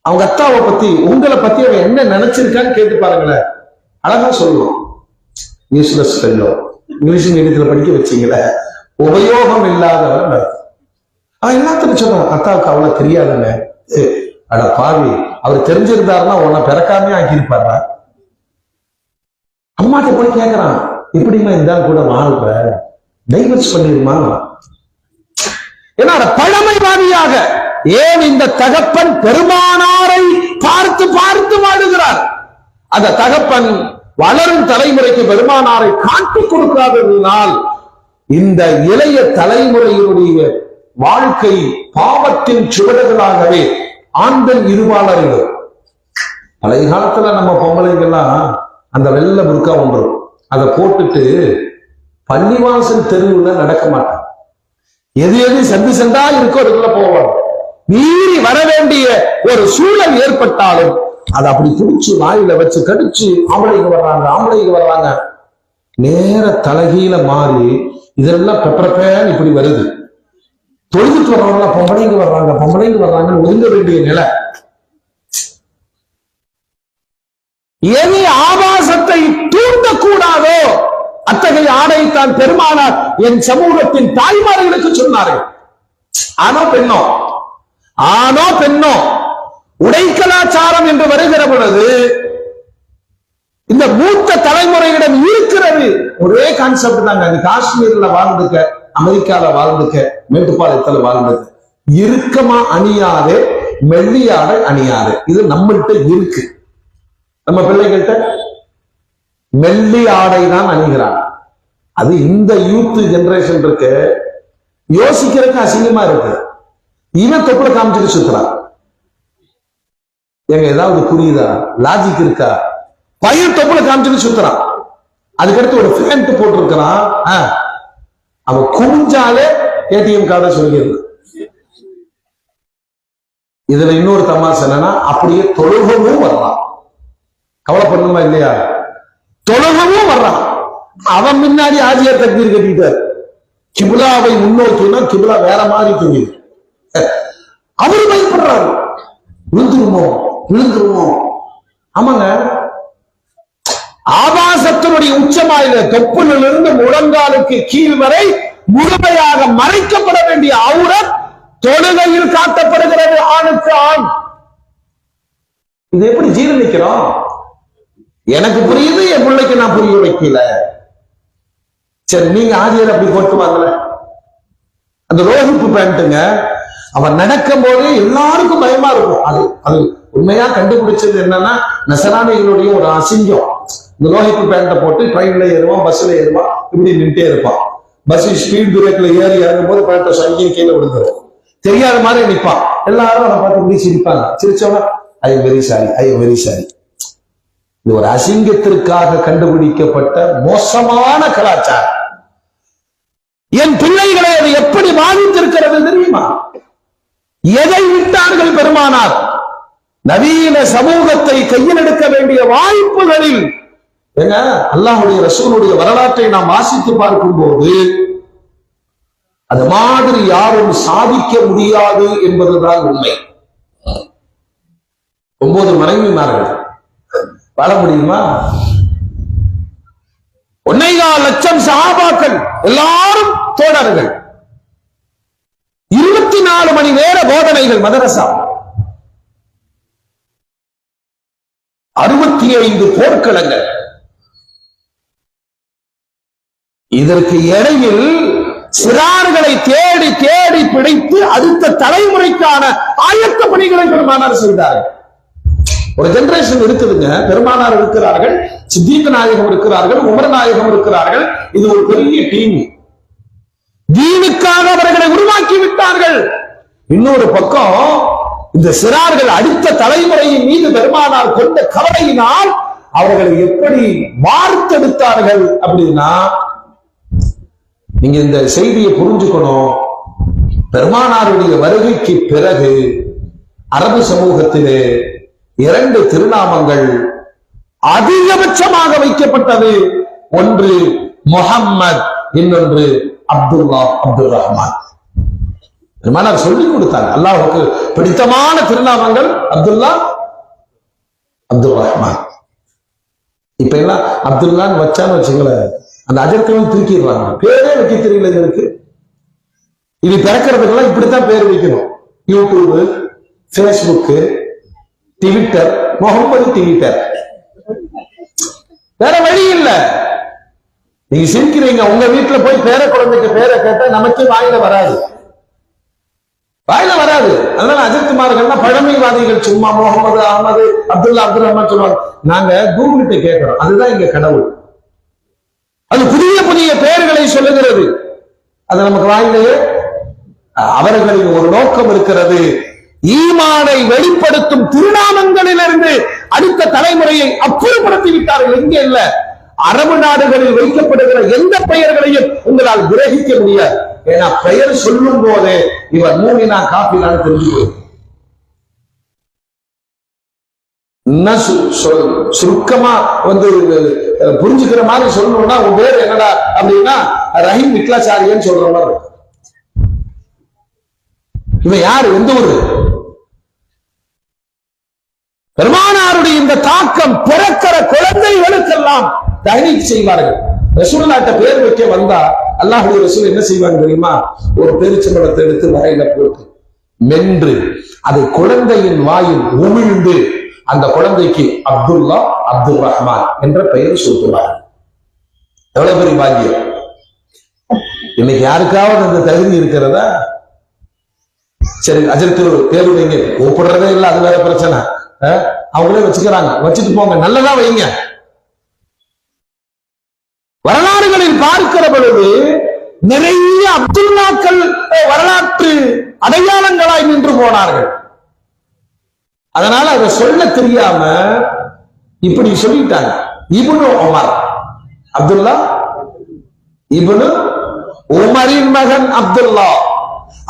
அவங்க அத்தாவை பத்தி, உங்களை பத்தி அவன் என்ன நினைச்சிருக்கான்னு கேட்டு பாருங்களேன். அழகா சொல்லுவான். யூஸ்லெஸ் ஃபெல்லோ, இங்கிலீஷ் மீடியத்துல படிக்க வச்சீங்களே, உபயோகம் இல்லாதவன். அவன் எல்லாத்துக்கும் சொன்னான், அத்தாவுக்கு அவ்வளவு தெரியாதுன்னு. அட பாவி, அவர் தெரிஞ்சிருந்தாருன்னா உன்னை பிறக்காமே ஆக்கியிருப்பாரா? அம்மாட்ட போய் கேட்கிறான், எப்படிமா இருந்தாலும் கூட வாழ்ற, டைவர்ஸ் பண்ணிருமா? ஏன்னா பழமைவாதியாக ஏன் இந்த தகப்பன் பெருமானாரை பார்த்து பார்த்து வாழுகிறார். அந்த தகப்பன் வளரும் தலைமுறைக்கு பெருமானாரை காட்டிக் கொடுக்காததினால் இந்த இளைய தலைமுறையினுடைய வாழ்க்கை பாவத்தின் சுவடுகளாகவே ஆண் பெண் இருபாலர்கள். பழைய காலத்துல நம்ம பொம்பளைங்கெல்லாம் அந்த வெள்ளை புர்கா ஒன்று அதை போட்டுட்டு பள்ளிவாசல் தெருவுல நடக்க மாட்டாங்க. எது எது சந்து சந்தா இருக்கோ அதுக்குள்ள போவாங்க. மீறி வர வேண்டிய ஒரு சூழல் ஏற்பட்டாலும் அதை அப்படி பிடிச்சு வாயில வச்சு கடிச்சு ஆம்பளைக்கு வர்றாங்க நேர தலகீழ மாறி இதெல்லாம் பெப்பரப்பேன் இப்படி வருது. தொழுதுட்டு வர்றவங்க பொம்பளைங்க வர்றாங்க ஒதுங்க வேண்டிய நிலை. எது ஆபாசத்தை தூண்டக்கூடாதோ அத்தகைய ஆடைத்தான் பெருமானார் என் சமூகத்தின் தாய்மார்களுக்கு சொன்னார்கள். ஆணோ பெண்ணோ உடை கலாச்சாரம் என்று வருகிற பொழுது இந்த மூத்த தலைமுறையிடம் இருக்கிறது ஒரே கான்செப்ட் தாங்க. அது காஷ்மீர்ல வாழ்ந்துக்க, அமெரிக்கால வாழ்ந்துக்க, மேட்டுப்பாளையத்துல வாழ்ந்துக்க, இறுக்கமா அணியாதே, மெல்லியாடை அணியாதே. இது நம்மள்கிட்ட இருக்கு. நம்ம பிள்ளைகள்கிட்ட மெல்லி ஆடை தான் அணிகிறாங்க. அது இந்த யூத் ஜெனரேஷன் இருக்கு, யோசிக்கிறதுக்கு அசிங்கமா இருக்கு. இவன் தொப்புல காமிச்சுட்டு சுத்துறான். எங்க ஏதாவது புரியுதா? லாஜிக் இருக்கா? பையன் தொப்புல காமிச்சுட்டு சுத்துறான். அதுக்கடுத்து ஒரு பேண்ட் போட்டு இருக்கிறான். அவன் குமிஞ்சாலே ஏடிஎம் கார்டை சொல்லிடுறான். இதுல இன்னொரு தமாஷ் என்னன்னா, அப்படியே தொழுகவும் வரலாம். கவலை பண்ணுமா இல்லையா? தொழுகவும் வர்றான். அவன் முன்னாடி ஆஜியார் தக்பீர் கட்டிட்டார். கிபிலாவை முன்னோக்கினா கிபிலா வேற மாதிரி தெரியுது. அவரு பயப்படுறாரு, விழுந்துருமோ. ஆமாங்க, ஆபாசத்தினுடைய உச்சமாயில தொப்புலிருந்து முழங்காலுக்கு கீழ் வரை முழுமையாக மறைக்கப்பட வேண்டிய அவுரத் தொழுகையில் காட்டப்படுகிறது ஆணுக்கு ஆண். இது எப்படி ஜீரணிக்கிறோம்? எனக்கு புரியுது, என் பிள்ளைக்கு நான் புரிய வைக்கல. சரி, நீங்க ஆஜியர் அப்படி போட்டு வாங்கல. அந்த ரோஹிப்பு பேண்ட்டுங்க, அவன் நடக்கும் போது எல்லாருக்கும் பயமா இருக்கும். அது உண்மையா கண்டுபிடிச்சது என்னன்னா, நசராணிகளுடைய ஒரு அசிங்கம். இந்த ரோஹிப்பு பேண்ட்டை போட்டு ட்ரெயின்ல ஏறுவான், பஸ்ல ஏறுவான், இப்படி நின்றுட்டே இருப்பான். பஸ் ஸ்பீட் பிரேக்ல ஏறி இறங்கும் போது பேண்ட்டை சங்கியும் கீழே விழுந்துடும். தெரியாத மாதிரி நிற்பான். எல்லாரும் அவனை பார்த்து இப்படி சிரிப்பாங்க. சிரிச்சவன ஐ எம் வெரி சாரி. இது ஒரு அசிங்கத்திற்காக கண்டுபிடிக்கப்பட்ட மோசமான கலாச்சாரம். என் பிள்ளைகளை அது எப்படி பாதித்திருக்கிறது தெரியுமா? எதை விட்டார்கள் பெருமானார்? நவீன சமூகத்தை கையில் எடுக்க வேண்டிய வாய்ப்புகளில் அல்லாஹ்வுடைய ரசூலுடைய வரலாற்றை நாம் வாசித்து பார்க்கும் போது அது மாதிரி யாரும் சாதிக்க முடியாது என்பதுதான் உண்மை. 9 மனைவிமார்கள் வாழ முடியுமா? 1.25 லட்சம் சஹாபாக்கள், எல்லாரும் தோழர்கள், 24 மணி நேர போதனைகள், மதரசா, 65 போர்க்களங்கள். இதற்கு இடையில் சிறார்களை தேடி தேடி பிடித்து அடுத்த தலைமுறைக்கான ஆயத்த பணிகளை பெருமானார் செய்தார்கள். ஒரு ஜெனரேஷன் இருக்குதுங்க. பெருமானார் இருக்கிறார்கள், சித்தீக் நாயகம் இருக்கிறார்கள், உமர் நாயகம் இருக்கிறார்கள். இது ஒரு பெரிய டீம். தீனுக்காக அவர்களை உருவாக்கி விட்டார்கள். இன்னொரு பக்கம் இந்த சிறார்கள் அடுத்த தலைமுறையின் மீது பெருமானார் கொண்ட கவலையினால் அவர்களை எப்படி வார்த்தெடுத்தார்கள் அப்படின்னா, நீங்க இந்த செய்தியை புரிஞ்சுக்கணும். பெருமானாருடைய வருகைக்கு பிறகு அரபு சமூகத்திலே 2 திருநாமங்கள் அதிகபட்சமாக வைக்கப்பட்டது. ஒன்று முஹம்மத், இன்னொன்று அப்துல்லா, அப்துல் ரஹ்மான். பெருமானார் சொல்லிக் கொடுத்தாங்க. அல்லாஹ்வுக்கு பிடித்தமான திருநாமங்கள் அப்துல்லா, அப்துல் ரஹ்மான். இப்ப எல்லாம் அப்துல்லான்னு வச்சான்னு வச்சுங்களேன், அந்த அஜர்த்தவன் தூக்கிடுறாங்க. பேரே வைக்க தெரியல இருக்கு. இது பிறக்கிறதுக்கெல்லாம் இப்படித்தான் பேர் வைக்கணும். YouTube, Facebook, Twitter, Muhammad Twitter, வேற வழி இல்ல. நீங்க சிரிக்கிறீங்க. உங்க வீட்டுல போய் பேர குழந்தைக்கு பேரை கேட்டா நமக்கே வாயில வராது. அதனால அஜித்குமார்கள்னா பழமைவாதிகள். சும்மா முகமது, அஹமது, அப்துல்லா, அப்துல் ரஹ்மான் சொல்லுவாங்க. நாங்க கூகுள்கிட்ட கேட்கிறோம். அதுதான் இங்க கடவுள். அது புதிய புதிய பெயர்களை சொல்லுகிறது. அது நமக்கு வாயிலே. அவர்களின் ஒரு நோக்கம் இருக்கிறது. ஈமானை வெளிப்படுத்தும் திருநாமங்களிலிருந்து அடுத்த தலைமுறையை அப்புறப்படுத்தி விட்டார்கள். எங்கே இல்ல, அரபு நாடுகளில் வைக்கப்படுகிற எந்த பெயர்களையும் உங்களால் கிரகிக்க முடியாது. ஏன்னா பெயர் சொல்லும் போதே இவர் மூமினா காபிரான்னு தெரிஞ்சு போய் சுருக்கமா புரிஞ்சுக்கிற மாதிரி சொல்லணும்னா உன் பேர் என்னடா அப்படின்னா ரஹீம் விக்லாச்சாரியன்னு சொல்ற மாதிரி. இவன் யாரு, எந்த ஊரு? பெருமானாருடைய இந்த தாக்கம் பிறக்கிற குழந்தைகளுக்கெல்லாம் தஹ்னீக் செய்வார்கள். ரசூலுல்லாஹ்ட்ட பேர் வைக்க வந்தா அல்லாஹ்வுடைய ரசூல் என்ன செய்வாங்க தெரியுமா? ஒரு பெருச்சம்பழத்தை எடுத்து வாயில போட்டு மென்று அதை குழந்தையின் வாயில் உமிழ்ந்து அந்த குழந்தைக்கு அப்துல்லா அப்துல் ரஹ்மான் என்ற பெயர் சூட்டுவார். எவ்வளவு பெரிய பாக்கியம்! இன்னைக்கு யாருக்காவது அந்த தகுதி இருக்கிறதா? சரி, அஜர்த்து பேர் வைங்க, கூப்பிடுறதே இல்லை, அது வேற பிரச்சனை. அவங்களே வச்சுக்கிறாங்க, வச்சுட்டு போங்க, நல்லதா வைங்க. வரலாறுகளில் பார்க்கிற பொழுது நிறைய அப்துல்லாக்கள் வரலாற்று அடையாளங்களாய் நின்று போனார்கள். அதனால அதை சொல்ல தெரியாம இப்படி சொல்லிட்டாங்க. இப்னு உமர், அப்துல்லா இப்னு உமரின் மகன் அப்துல்லா,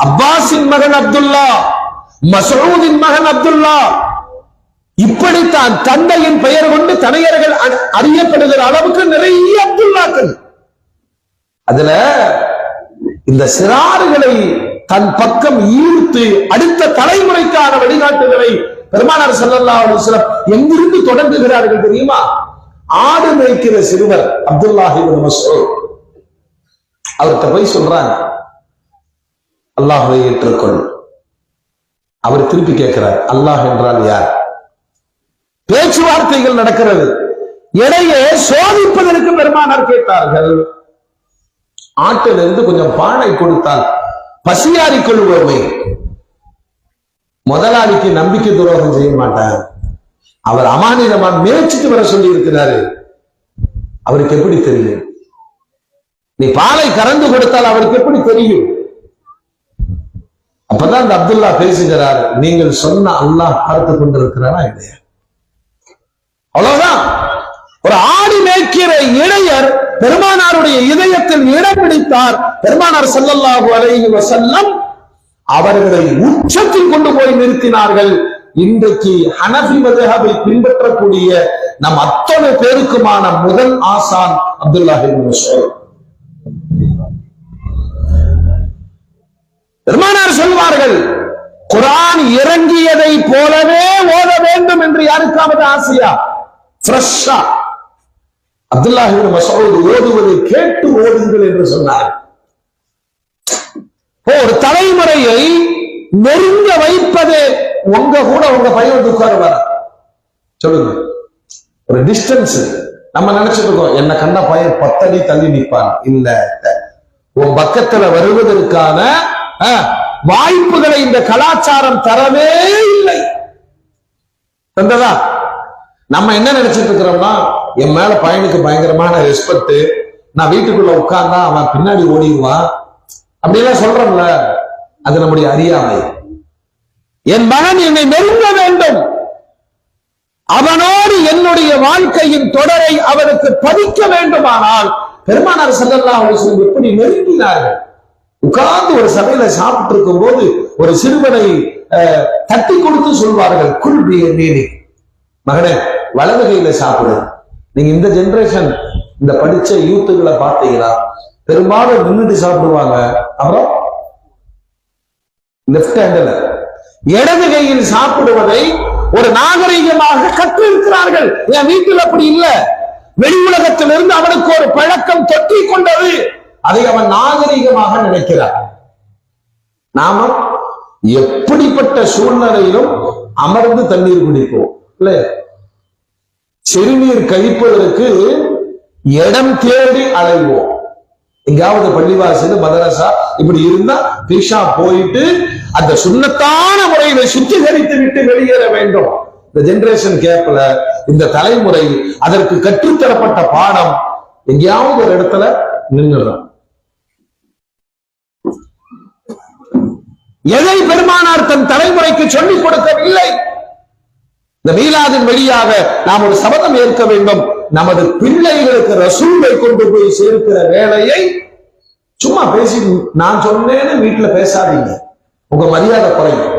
அப்பாஸின் மகன் அப்துல்லா, மஸ்ஊதின் மகன் அப்துல்லா. இப்படித்தான் தந்தையின் பெயர் கொண்டு தனையர்கள் அறியப்படுகிற அளவுக்கு நிறைய அப்துல்லாக்கள். அதுல இந்த சிறார்களை தன் பக்கம் ஈர்த்து அடுத்த தலைமுறைக்கான வழிகாட்டுதலை பெருமானார் ஸல்லல்லாஹு அலைஹி வஸல்லம் எங்கிருந்து தொடங்குகிறார்கள் தெரியுமா? ஆடு மேய்க்கிற சிறுவர் அப்துல்லாஹ் இப்னு மஸ்ஊத் அவர்கிட்ட போய் சொல்றாங்க, அல்லாஹ்வை ஏற்றுக்கொள். அவர் திருப்பி கேட்கிறார், அல்லாஹ் என்றால் யார்? பேச்சுவார்த்தைகள் நடக்கிறது. இடையே சோதிப்பதற்கு பெருமானார் கேட்டார்கள், ஆட்டிலிருந்து கொஞ்சம் பானை கொடுத்தால் பசியாறிக் கொள்வோமே. முதலாளிக்கு நம்பிக்கை துரோகம் செய்ய மாட்டார். அவர் அமானிதமா மேய்ச்சிட்டு வர சொல்லி இருக்கிறாரு. அவருக்கு எப்படி தெரியும்? நீ பாலை கறந்து கொடுத்தால் அவருக்கு எப்படி தெரியும்? அப்பதான் இந்த அப்துல்லா பேசுகிறார், நீங்கள் சொன்ன அல்லாஹ் பார்த்து கொண்டிருக்கிறாரா இல்லையா? அவ்வளவுதான். ஒரு ஆடி மேய்க்கிற இளையர் பெருமானாருடைய இதயத்தில் இடம் பிடித்தார். பெருமானார் ஸல்லல்லாஹு அலைஹி வஸல்லம் அவர்களை உச்சத்தில் கொண்டு போய் நிறுத்தினார்கள். இன்றைக்கு ஹனஃபி மذஹபை பின்பற்றக்கூடிய நம் அத்தனை பேருக்குமான முதல் ஆசான் அப்துல்லாஹ் இப்னு மஸ்ஊத். பெருமானார் சொல்வார்கள், குர்ஆன் இறங்கியதை போலவே ஓத வேண்டும் என்று யாருக்காவது ஆசையா? ஃப்ரெஷ்ஷா அப்துல்லாஹ் இப்னு மஸ்ஊத் ஓதுவதை கேட்டு ஓதுங்கள் என்று சொன்னார். ஒரு தலைமுறையை நெருங்க வைப்பதே உங்க கூட உங்க பையன் உட்காருவார சொல்லுங்க. ஒரு டிஸ்டன்ஸ் நம்ம நினைச்சிட்டு இருக்கோம், என்ன கண்ட பையன் 10 அடி தள்ளி நிற்பான். இல்ல, உன் பக்கத்துல வருவதற்கான வாய்ப்புகளை இந்த கலாச்சாரம் தரவே இல்லை. தந்ததா? நம்ம என்ன நினைச்சிட்டு இருக்கிறோம்னா, என் மேல பையனுக்கு பயங்கரமான ரெஸ்பெக்ட், நான் வீட்டுக்குள்ள உட்கார்ந்தா அவன் பின்னாடி ஓடிடுவான் அப்படிலாம் சொல்றோம்ல, அது நம்முடைய அறியாமை. என் மகன் என்னை நெருங்க வேண்டும், அவனோடு என்னுடைய வாழ்க்கையின் தொடரை அவனுக்கு பதிக்க வேண்டுமானால் பெருமானார் ஸல்லல்லாஹு அலைஹி வஸல்லம் எப்படி நெருங்கினார்கள்? உட்கார்ந்து ஒரு சபையில சாப்பிட்டு இருக்கும் போது ஒரு சிறுவனை தட்டி கொடுத்து சொல்வார்கள், குல் பியமீனி, மகனே வலது கையில சாப்பிடு. நீங்க இந்த ஜெனரேஷன் இந்த படிச்ச யூத்துகளை பார்த்தீங்கன்னா பெரும்பாலும் நின்றுட்டு சாப்பிடுவாங்க, அப்புறம் லெப்ட் ஹேண்ட்ல இடது கையில் சாப்பிடுவதை ஒரு நாகரிகமாக கற்றிருக்கிறார்கள். என் வீட்டில் அப்படி இல்ல. வெளி உலகத்திலிருந்து அவனுக்கு ஒரு பழக்கம் தொட்டி கொண்டது, அதை அவன் நாகரிகமாக நினைக்கிறார். நாம எப்படிப்பட்ட சூழ்நிலையிலும் அமர்ந்து தண்ணீர் குடிப்போம் இல்ல, சிறுநீர் கழிப்பதற்கு இடம் தேடி அலைவோம். எங்காவது பள்ளிவாசல் மதரசா இப்படி இருந்தா பிஷா போயிட்டு அந்த சுன்னத்தான முறையில சுத்திகரித்து விட்டு வெளியேற வேண்டும். இந்த ஜெனரேஷன் கேப்ல இந்த தலைமுறை அதற்கு கற்றுத்தரப்பட்ட பாடம் எங்கேயாவது ஒரு இடத்துல நின்றுடும். எதை பெருமானார் தன் தலைமுறைக்கு சொல்லிக் கொடுக்கவில்லை? இந்த மீலாதின் வழியாக நாம் ஒரு சபதம் ஏற்க வேண்டும். நமது பிள்ளைகளுக்கு ரசூலை கொண்டு போய் சேர்க்கிற வேலையை சும்மா பேசி நான் சொன்னேன்னு வீட்டுல பேசாதீங்க, உங்க மரியாதை குறையும்.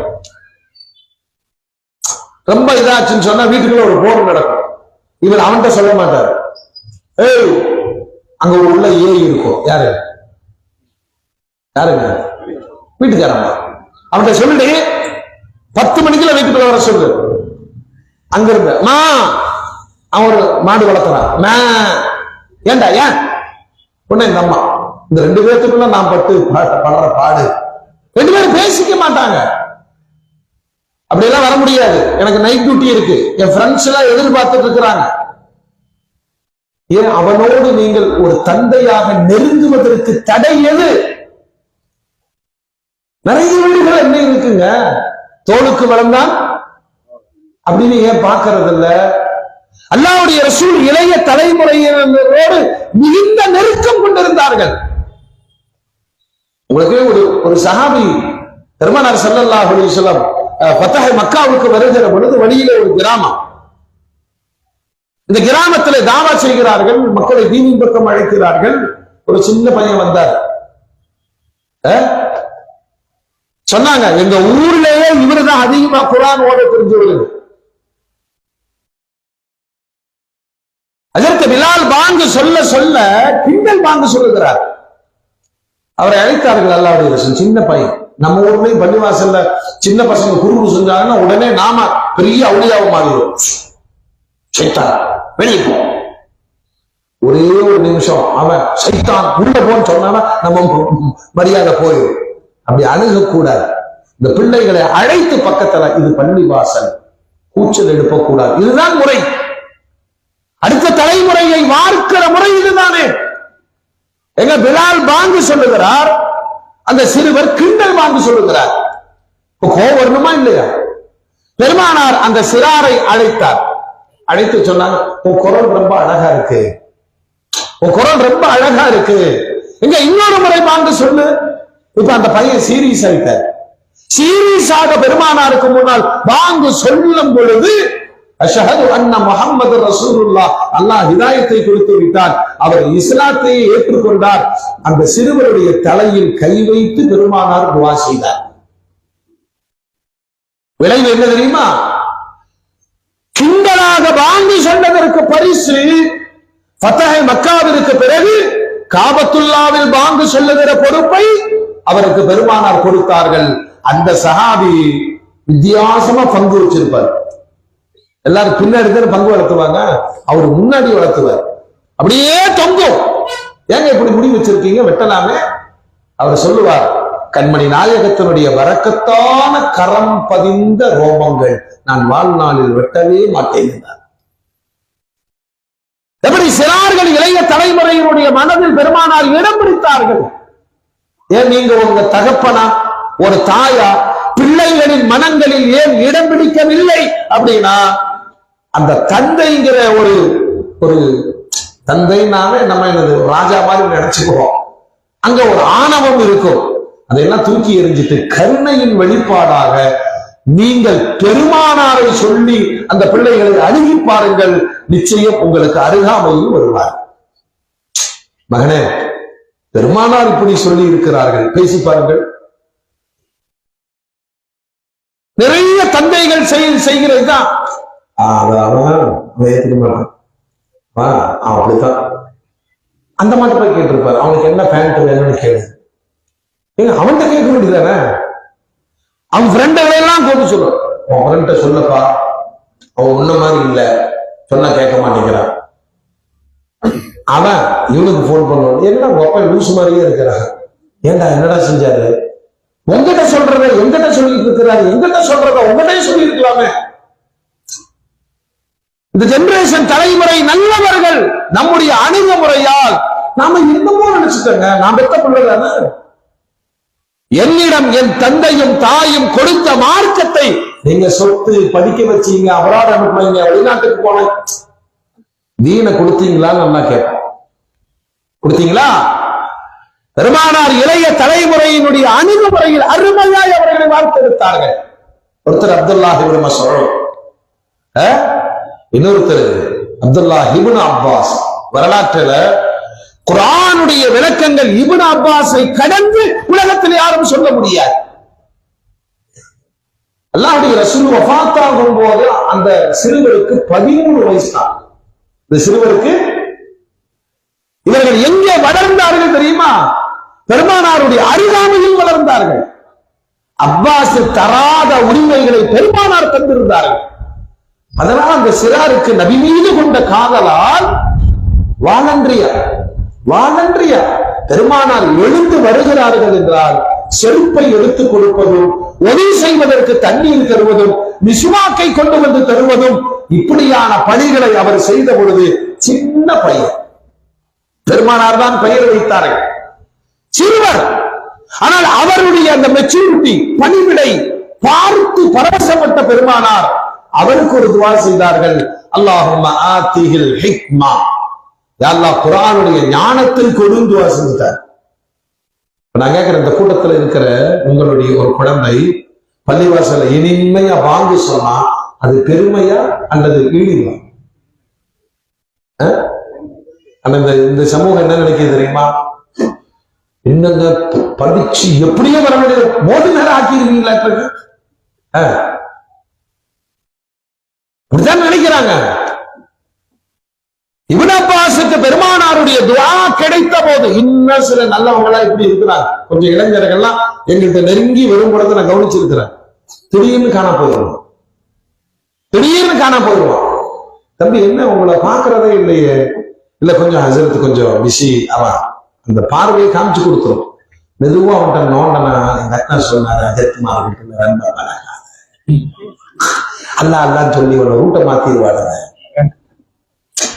ரொம்ப இதாச்சுன்னு சொன்னா வீட்டுக்குள்ள ஒரு போர் நடக்கும். இவர் அவன்கிட்ட சொல்ல மாட்டார். ஏய், அங்க ஒரு உள்ள ஏய் இருக்கும். யாருங்க வீட்டுக்காரம்மா. அவன்கிட்ட சொல்லிட்டு 10 மணிக்குள்ள வீட்டுக்குள்ள வர சொல்லு. அங்க இருந்த அவன் ஒரு மாடு வளர்த்துறான். ஏன்டா ஏன் உடனே இந்த அம்மா, இந்த 2 பேர்த்துக்குள்ள நான் படுற பாடு. 2 பேரும் பேசிக்க மாட்டாங்க. அப்படியெல்லாம் வர முடியாது. எனக்கு நைட் டியூட்டி இருக்கு, என் ஃப்ரெண்ட்ஸ் எல்லாம் எதிர்பார்த்துட்டு இருக்கிறாங்க. ஏன் அவனோடு நீங்கள் ஒரு தந்தையாக நெருங்குவதற்கு தடை எது? நிறைய வீடுகள் என்ன இருக்குங்க, தோளுக்கு வளர்ந்தான் அப்படின்னு ஏன் பார்க்கறது இல்ல? அல்லாஹ்வுடைய ரசூல் இளைய தலைமுறையினரோடு மிகுந்த நெருக்கம் கொண்டிருந்தார்கள். உங்களுக்கு ஒரு சஹாபி பெருமானார் ஸல்லல்லாஹு அலைஹி வஸல்லம் ஃபத்ஹ் மக்காவுக்கு வருகிற பொழுது வழியிலே ஒரு கிராமம். இந்த கிராமத்தில் தாவா செய்கிறார்கள், மக்களை தீனின் பக்கம் அழைக்கிறார்கள். ஒரு சின்ன பையன் வந்தார். சொன்னாங்க, எங்க ஊர்லயே இவருதான் அதிகமா குர்ஆன் ஓத தெரிஞ்சவர்கள். அதற்கு பிலால் பாங்கு சொல்ல சொல்ல கிண்டல் பாங்கு சொல்லுகிறார். அவரை அழைத்தார்கள் அல்லாஹ்வுடைய ரசூல். சின்ன பையன். நம்ம ஊர்லயும் பள்ளிவாசல்ல சின்ன பசங்க குறுகுறு செஞ்சாங்கன்னா உடனே நாம பெரிய அவுளியாவும் மாறிடும். சைத்தான் வெளியே போ. ஒரே ஒரு நிமிஷம் அவன் சைத்தான் உள்ள போன்னு சொன்னா நம்ம மரியாதை போயிடும். அப்படி அணுகக்கூடாது. இந்த பிள்ளைகளை அழைத்து பக்கத்துல, இது பள்ளிவாசல், கூச்சல் எழுப்பக்கூடாது. இதுதான் முறை. அடுத்த தலைமுறையை வார்க்கிற முறை இதுதானே. எங்க பிலால் பாங்கு சொல்லுகிறார், அந்த சிறுவர் கிண்டல் பாங்கு சொல்லுகிறார். கோவம் வரணுமா இல்லையா? பெருமானார் அந்த சிறாரை அழைத்தார். அழைத்து சொன்னாங்க, உன் குரல் ரொம்ப அழகா இருக்கு, உன் குரல் ரொம்ப அழகா இருக்கு, இங்க இன்னொரு முறை பாங்கு சொல்லு. இப்ப அந்த பையன் சீரியஸ் ஆயிட்டார். சீரியஸாக பெருமானாருக்கு முன்னால் பாங்கு சொல்லும் பொழுது அஷ்ஹது அன்ன முஹம்மது ரசூலுல்லாஹ், அல்லாஹ் ஹிதாயத்தை கொடுத்து விட்டார். அவர் இஸ்லாத்தை ஏற்றுக்கொண்டார். அந்த சிறுவருடைய தலையில் கை வைத்து பெருமானார் துஆ செய்தார். விளைவு என்ன தெரியுமா? கிண்டலாக பாங்கு சொன்னதற்கு பரிசு ஃபத்ஹ் மக்காவிற்கு பிறகு காபத்துல்லாவில் பாங்கு சொல்லுகிற பொறுப்பை அவருக்கு பெருமானார் கொடுத்தார்கள். அந்த சஹாபி வித்தியாசமா பங்கு வச்சிருப்பார். எல்லாரும் பின்னாடி தான் பங்கு வளர்த்துவாங்க, அவர் முன்னாடி வளர்த்துவார். அப்படியே தொங்கும். ஏங்க இப்படி முடி வச்சிருக்கீங்க, வெட்டலாமே. அவர் சொல்லுவார், கண்மணி நாயகத்தினுடைய வரக்கத்தான கரம் பதிந்த ரோமங்கள் நான் வாழ்நாளில் வெட்டவே மாட்டேன் என்றார். எப்படி சிறார்கள் இளைய தலைமுறையினுடைய மனதில் பெருமானார் இடம் பிடித்தார்கள். ஏன் நீங்க உங்க தகப்பனா, ஒரு தாயா பிள்ளைகளின் மனங்களில் ஏன் இடம் பிடிக்கவில்லை அப்படின்னா, அந்த தந்தைங்கிற ஒரு தந்தைனாவே நம்ம என்னது ராஜா மாதிரி நினைச்சுக்கிறோம். அங்க ஒரு ஆணவம் இருக்கும். அதையெல்லாம் தூக்கி எறிஞ்சிட்டு கருணையின் வெளிப்பாடாக நீங்கள் பெருமானாரை சொல்லி அந்த பிள்ளைகளை அணுகி பாருங்கள். நிச்சயம் உங்களுக்கு அருகாமையில் வருவார். மகனே, பெருமானார் இப்படி சொல்லி இருக்கிறார்கள், பேசி பாருங்கள். நிறைய தந்தைகள் செய்கிறது தான். அப்படித்தான் அந்த மாதிரி போய் கேட்டிருப்பாரு. அவனுக்கு என்ன பேண்ட் வேணும்னு கேளு. அவன்கிட்ட கேட்க வேண்டியதானே? அவன் ஃப்ரெண்டுகளை எல்லாம் கூப்பிட்டு சொல்லுவான். அவன் ஃப்ரெண்ட சொல்லப்பா, அவன் உன்ன மாதிரி இல்ல, சொன்னா கேட்க மாட்டேங்கிறான். அவன் இவனுக்கு போன் பண்ணுவான், என்ன உங்க அப்பா லூசு மாதிரியே இருக்கிறான், ஏண்டா என்னடா செஞ்சாரு, உங்ககிட்ட சொல்றத எங்கிட்ட சொல்லிட்டு இருக்கிறாரு, எங்கிட்ட சொல்றத உங்ககிட்ட சொல்லி இருக்கலாமே. இந்த ஜெனரேஷன் தலைமுறை நல்லவர்கள் நம்முடைய அணுகுமுறையால் நாம என்னமோ நினைச்சுட்டோங்க. நாம் பெத்த பிள்ளைதானே. என்னிடம் என் தந்தையும் தாயும் கொடுத்த மார்க்கத்தை நீங்க சொத்து படிக்க வச்சீங்க, அபராதம் அனுப்புனீங்க, வெளிநாட்டுக்கு போன தீனை கொடுத்தீங்களா? நல்லா கேட்போம். கொடுத்தீங்களா? பெருமானார் இளைய தலைமுறையினுடைய அணுகுமுறையில் அருமையாய் அவர்களை வார்த்தெடுத்தார்கள். ஒருத்தர் அப்துல்லாஹ் இப்னு மஸ்ஊத், இன்னொருத்தர் அப்துல்லாஹ் இப்னு அப்பாஸ். வரலாற்றில் குர்ஆனுடைய விளக்கங்கள் இப்னு அப்பாஸை கடந்து உலகத்தில் யாரும் சொல்ல முடியாது. அல்லாஹ்வுடைய ரசூல் வஃபாத்தாகும் போது அந்த சிறுவருக்கு 13 வயசு தான். இந்த சிறுவருக்கு இவர்கள் எங்கே வளர்ந்தார்கள் தெரியுமா? பெருமானாருடைய அருகாமையில் வளர்ந்தார்கள். அப்பாஸ் தராத உரிமைகளை பெருமானார் தந்திருந்தார்கள். அதனால் அந்த சிறாருக்கு நபி மீது கொண்ட காதலால் வாழன்றியா பெருமானார் எழுந்து வருகிறார்கள் என்றால் செருப்பை எடுத்துக் கொடுப்பதும், ஒளி செய்வதற்கு தண்ணீர் தருவதும், மிஸ்வாக்கை கொண்டு வந்து தருவதும், இப்படியான பணிகளை அவர் செய்த பொழுது சின்ன பையன், பெருமானார் தான் பெயர் வைத்தார்கள், சிறுவர். ஆனால் அவருடைய அந்த மெச்சூரிட்டி, பணிவிடை பார்த்து பரவசப்பட்ட பெருமானார் அவருக்கு ஒரு துவா செய்தார்கள். அல்லாஹும்ம ஆத்திஹில் ஹிக்மா, யா அல்லாஹ் குர்ஆனுடைய ஞானத்தில் கொடு துவா செஞ்சார். நான் கேட்கிறேன், இந்த கூட்டத்தில் இருக்கிற உங்களுடைய ஒரு குழந்தை பள்ளிவாசல இனிமையா வாங்கி சொன்னா அது பெருமையா அல்லது ஈடுமா? இந்த சமூகம் என்ன நினைக்கிறது தெரியுமா? என்னங்க படிச்சு எப்படியோ வர வேண்டியது மோதி நேரம் ஆக்கிடுவீங்களா? இப்படிதான் நினைக்கிறாங்க. இப்னு அப்பாஸுக்கு பெருமானாருடைய துஆ கிடைத்த போது, இன்னும் சில நல்லவங்களா இப்படி இருக்கிறாங்க. கொஞ்சம் இளைஞர்கள்லாம் எங்கள்கிட்ட நெருங்கி வரும் பொழுது நான் கவனிச்சிருக்கிறேன். திடீர்னு காண போயிடுவான். தம்பி என்ன உங்களை பாக்குறதே இல்லையே? இல்ல கொஞ்சம் ஹசரத்து கொஞ்சம் பிஸி. அவன் அந்த பார்வையை காமிச்சு கொடுத்துரும். மெதுவா அவன்கிட்ட நோண்டனா எங்க அண்ணா சொன்னாரு, அஜத்மா அல்லான்னு சொல்லி உள்ள ரூட்டை மாத்திடுவாடுங்க.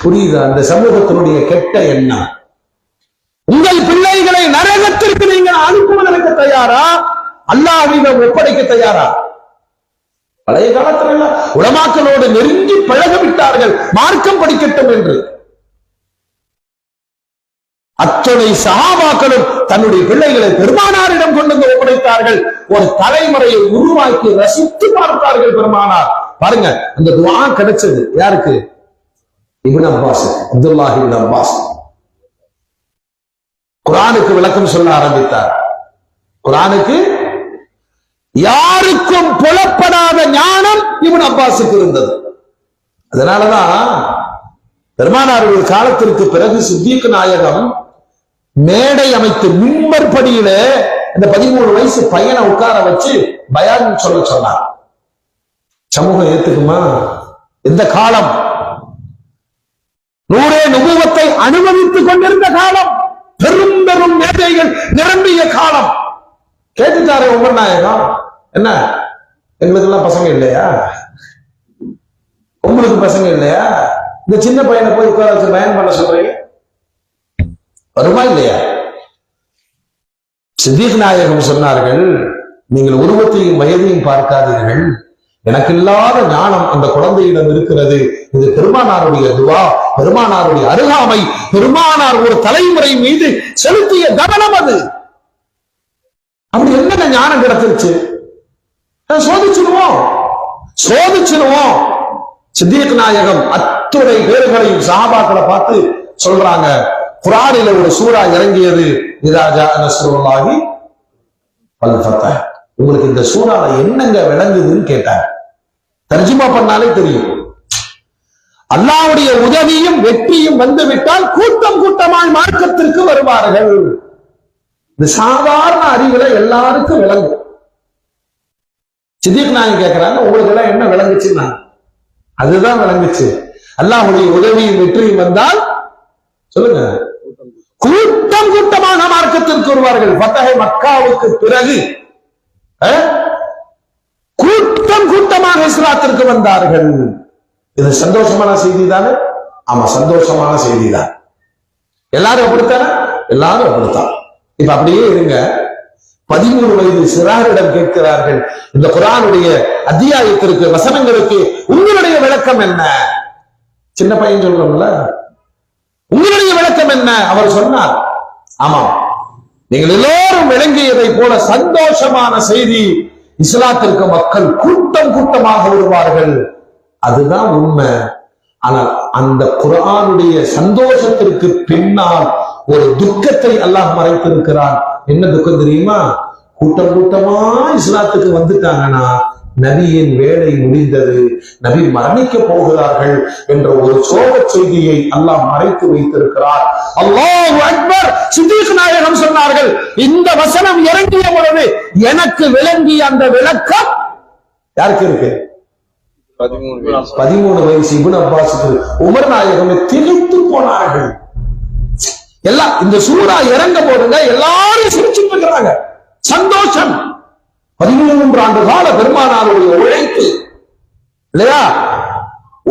புரியுதா? அந்த சமூகத்தினுடைய கெட்ட எண்ணம். உங்கள் பிள்ளைகளை நரகத்திற்கு நீங்கள் அனுப்புவதற்கு தயாரா? அல்லாஹ்விடம் ஒப்படைக்க தயாரா? பழைய காலத்துல உலமாக்களோடு நெருங்கி பழகவிட்டார்கள், மார்க்கம் படிக்கட்டும் என்று. அத்தனை சஹாபாக்களும் தன்னுடைய பிள்ளைகளை பெருமானாரிடம் கொண்டு வந்து ஒப்படைத்தார்கள். ஒரு தலைமுறையை உருவாக்கி ரசித்து பார்த்தார்கள் பெருமானார். பாருங்க, அந்த துஆ கிடைச்சது யாருக்கு? இப்னு அப்பாஸ், அப்துல்லாஹ் இப்னு அப்பாஸ். குர்ஆனுக்கு விளக்கம் சொல்ல ஆரம்பித்தார். குர்ஆனுக்கு யாருக்கும் புலப்படாத ஞானம் இப்னு அப்பாஸுக்கு இருந்தது. அதனாலதான் பெருமானாருடைய காலத்திற்கு பிறகு சித்திக் நாயகம் மேடை அமைத்து மிம்பர் படியில இந்த 13 வயசு பையனை உட்கார வச்சு பயான் சொல்ல சொன்னார். சமூகம் ஏத்துக்குமா? இந்த காலம் நூறே நுபுவத்தை அனுமதித்துக் கொண்டிருந்த காலம், பெரும் பெரும் மேதைகள் நிரம்பிய காலம். கேட்டுட்டாரு உமர் நாயகம், என்ன எங்களுக்கு எல்லாம் பசங்க இல்லையா? உங்களுக்கு பசங்க இல்லையா? இந்த சின்ன பையனை போய் உட்கார வச்சு பயன் பண்ண சொல்றீங்க, வருமா இல்லையா? சித்திக் நாயகம் சொன்னார்கள், நீங்கள் உருவத்தையும் வயதையும் பார்க்காதீர்கள், எனக்கு இல்லாத ஞானம் அந்த குழந்தையிடம் இருக்கிறது. இது பெருமானாருடைய துவா, பெருமானாருடைய அருகாமை, பெருமானார் ஒரு தலைமுறை மீது செலுத்திய கவனம் அது. அப்படி என்ன ஞானம் கிடைச்சிருச்சு? சோதிச்சிருவோம். சித்திக் நாயகம் அத்துணை பேர்களையும் சஹாபாக்களை பார்த்து சொல்றாங்க, குர்ஆனில ஒரு சூரா இறங்கியது, இதா ஜா நஸ்ருல்லாஹி வல் ஃபத்ஹ். உங்களுக்கு இந்த சூறால என்னங்க விளங்குதுன்னு கேட்டார். தர்ஜுமா பண்ணாலே தெரியும். அல்லாஹ்வுடைய உதவியும் வெற்றியும் வந்துவிட்டால் கூட்டம் கூட்டமாய் மார்க்கத்திற்கு வருவார்கள். இந்த சாதாரண அறிவுல எல்லாருக்கும் விளங்கும். சித்திக் நாயகம் கேட்கிறாங்க, உங்களுக்கு எல்லாம் என்ன விளங்குச்சுன்னா? அதுதான் விளங்குச்சு. அல்லாஹ்வுடைய உதவியும் வெற்றியும் வந்தால் சொல்லுங்க, கூட்டம் கூட்டமாக மார்க்கத்திற்கு வருவார்கள். ஃபத்ஹ் மக்காவுக்கு பிறகு கூட்டம் கூட்டமாக இஸ்லாத்திற்கு வந்தார்கள். இது சந்தோஷமான செய்தி தானே? ஆமா, சந்தோஷமான செய்தி தான். எல்லாரும் அப்படித்தானே? எல்லாரும் அப்படித்தான். இப்ப அப்படியே இருங்க. 13 வயது சிறாரிடம் கேட்கிறார்கள், இந்த குர்ஆனுடைய அத்தியாயத்திற்கு, வசனங்களுக்கு உங்களுடைய விளக்கம் என்ன? சின்ன பையன் சொல்றோம்ல, உங்களுடைய விளக்கம் என்ன? அவர் சொன்னார், ஆமாம், நீங்கள் எல்லோரும் விளங்கியதை போல சந்தோஷமான செய்தி, இஸ்லாத்திற்கு மக்கள் கூட்டம் கூட்டமாக வருவார்கள். அதுதான் உண்மை. ஆனால் அந்த குர்ஆனுடைய சந்தோஷத்திற்கு பின்னால் ஒரு துக்கத்தை அல்லாஹ் மறைத்திருக்கிறான். என்ன துக்கம் தெரியுமா? கூட்டம் கூட்டமா இஸ்லாத்துக்கு வந்துட்டாங்கன்னா நபியின் வேலை முடிந்தது, நபி மரணிக்க போகிறார்கள் என்ற ஒரு சோக செய்தியை அல்லாஹ் மறைத்து வைத்திருக்கிறார். அல்லாஹு அக்பர். சித்தீக் நாயகம் சொன்னார்கள், இந்த வசனம் இறங்கிய பொழுது எனக்கு விளங்கிய அந்த விளக்கம் யாருக்கு இருக்கு? 13 வயசு இப்னு அப்பாஸுக்கு. உமர் நாயகம் திகைத்து போனார்கள். எல்லாம் இந்த சூரா இறங்க போதுங்க எல்லாரும் சிரிச்சுட்டு இருக்கிறாங்க. சந்தோஷம். 13 ஆண்டு கால பெருமானாருடைய உழைப்பு இல்லையா?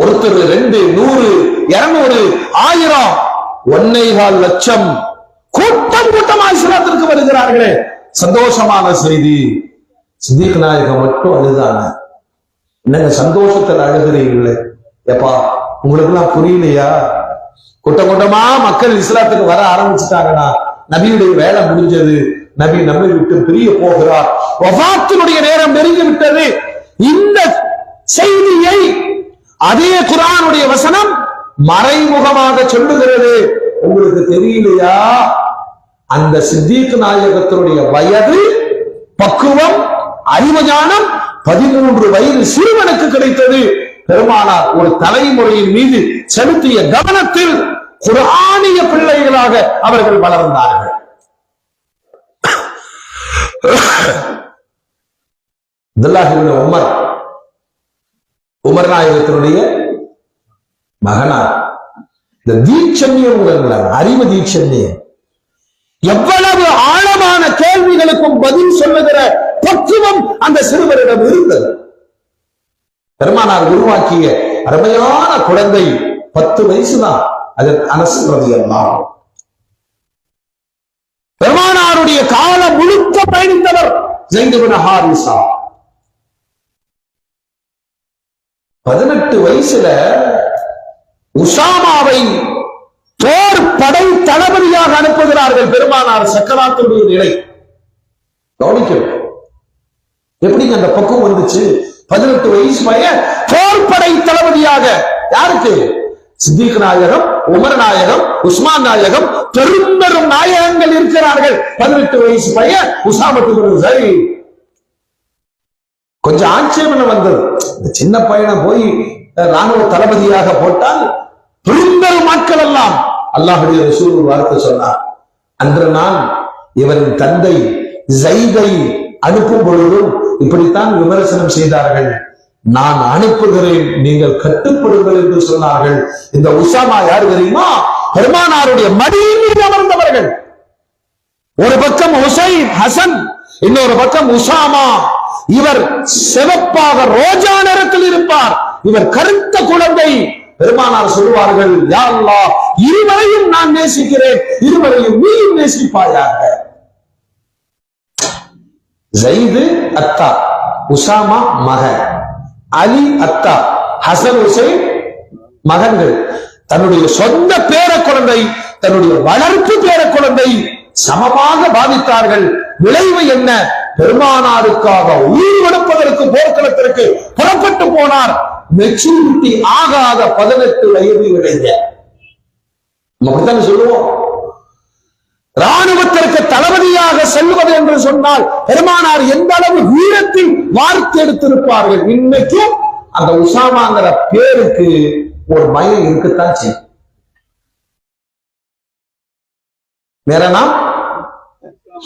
ஒருத்தர் 2, 100, 200, 1000, 1.25 லட்சம் கூட்டம் கூட்டமா இஸ்லாத்திற்கு வருகிறார்களே. சந்தோஷமான செய்தி. சித்தீக் நாயகம் மட்டும் அழுதாங்க. என்னங்க சந்தோஷத்தில் அழுகிறீங்களே? எப்பா உங்களுக்கு எல்லாம் புரியலையா? கூட்டம் கூட்டமா மக்கள் இஸ்லாத்துக்கு வர ஆரம்பிச்சுட்டாங்கன்னா நபியுடைய வேலை முடிஞ்சது, நபி நம்மை விட்டு பிரிய போகிறார், வஃபாத்தினுடைய நேரம் நெருங்கி விட்டது. இந்த செய்தியை அதே குர்ஆனுடைய வசனம் மறைமுகமாக சொல்லுகிறது. உங்களுக்கு தெரியலையா? அந்த சித்தீக் நாயகத்தினுடைய வயது, பக்குவம், அறிவுஞானம் 13 வயது சிறுவனுக்கு கிடைத்தது. பெருமானார் ஒரு தலைமுறையின் மீது செலுத்திய கவனத்தில் குர்ஆனிய பிள்ளைகளாக அவர்கள் வளர்ந்தார்கள். அப்துல்லாஹ் இப்னு உமர் நாயகத்தினுடைய மகனார். இந்த தீட்சண்யம், அறிவு தீட்சண்யம், எவ்வளவு ஆழமான கேள்விகளுக்கும் பதில் சொல்லுகிற பக்குவம் அந்த சிறுவரிடம் இருந்தது. பெருமானார் உருவாக்கிய அருமையான குழந்தை 10 வயசுதான். அதற்கு அனஸ் ரலியல்லாஹு. பெருமானாருடைய காலம் முழுக்க பயணித்தவர் ஸைத் இப்னு ஹாரிஸா. 18 வயசுல உசாமாவை போர் படை தளபதியாக அனுப்புகிறார்கள் பெருமானார். சக்கராத்துடைய நிலை கவனிக்கணும். எப்படிங்க அந்த பக்குவம் வந்துச்சு? 18 வயசு பையன் போர் படை தளபதியாக. யாருக்கு? சித்தீக் நாயகம், உமர் நாயகம், உஸ்மான் நாயகம், பெரும் பெரும் நாயகங்கள் இருக்கிறார்கள். 18 வயசு பையன் உசாமத்து ஸைத். கொஞ்சம் ஆட்சேபனை வந்தது. இந்த சின்ன பையனை போய் ராணுவ தளபதியாக போட்டால் பெரும்பெரும் மக்கள் எல்லாம் அல்லாஹ்வுடைய ரசூல் வார்த்தை சொன்னார். அன்று நான் இவரின் தந்தை ஸைதை அனுப்பும் பொழுதும் இப்படித்தான் விமர்சனம் செய்தார்கள். நான் அனுப்புகிறேன், நீங்கள் கட்டுப்படுங்கள் என்று சொன்னார்கள். இந்த உசாமா யார் தெரியுமா? பெருமானாருடைய மடியின் மீது அமர்ந்தவர்கள். ஒரு பக்கம் ஹுசைன், ஹசன், இன்னொரு பக்கம் உசாமா. இவர் சிவப்பாக ரோஜா நிறத்தில் இருப்பார், இவர் கருத்த குழந்தை. பெருமானார் சொல்வார்கள், யா அல்லாஹ், இருவரையும் நான் நேசிக்கிறேன், இருவரையும் நீயும் நேசிப்பாயாக. ஸைது அத்தா, உசாமா மகன், அலி அத்தா, ஹசன் ஹுசைன் மகன்கள். தன்னுடைய சொந்த பேர குழந்தை, தன்னுடைய வளர்ப்பு பேர குழந்தை சமமாக பாதித்தார்கள். விளைவு என்ன? பெருமானாருக்காக உயிர் கொடுப்பதற்கு போர்க்களத்திற்கு புறப்பட்டு போனார். மெச்சூரிட்டி ஆகாத 18 வயது இளைஞ. நம்ம அப்படித்தான் சொல்லுவோம். ராணுவத்திற்கு தளபதியாக செல்வது என்று சொன்னால் பெருமானார் எந்த அளவு வீரத்தில் வார்த்தை எடுத்திருப்பார்கள். இன்னைக்கும் அந்த உசாமாங்கிற பேருக்கு ஒரு பயம் இருக்குத்தான் செய்யும். வேறனா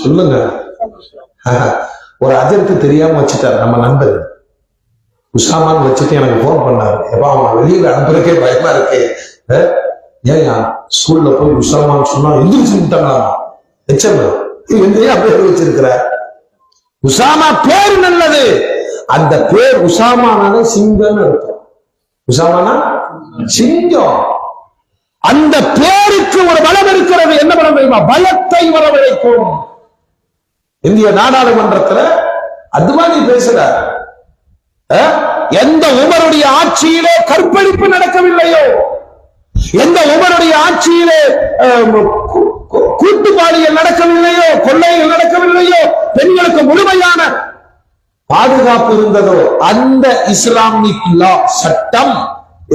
சொல்லுங்க. ஒரு அஜருக்கு தெரியாம வச்சுட்டாரு நம்ம நண்பர். உசாமான்னு வச்சுட்டு எனக்கு போன் பண்ணாரு. எப்பா அவன் வெளியில அனுப்புறதுக்கே பயமா இருக்கு. ஏன் ஸ்கூல்ல போய் உசாமான்னு சொன்னா எந்திரிச்சுட்டாங்களா? பேர் வச்சிருக்கிற உசாமா பேர் நல்லது. அந்த பேர் உசாமானாலே சிங்கம்னு இருக்கும். உசாமானா சிங்கம். அந்த பேருக்கு ஒரு பலம் இருக்கிறது. என்ன பலம் தெரியுமா? பலத்தை வரவழைக்கும். இந்திய நாடாளுமன்றத்துல அத்வானி பேசுறார். எந்த உமருடைய ஆட்சியிலே கற்பழிப்பு நடக்கவில்லையோ, எந்த உமருடைய ஆட்சியிலே கூட்டுப்பாலியல் நடக்கவில்லையோ, கொள்ளைகள் நடக்கவில்லையோ, பெண்களுக்கு முழுமையான பாதுகாப்பு இருந்ததோ அந்த இஸ்லாமிக் லா சட்டம்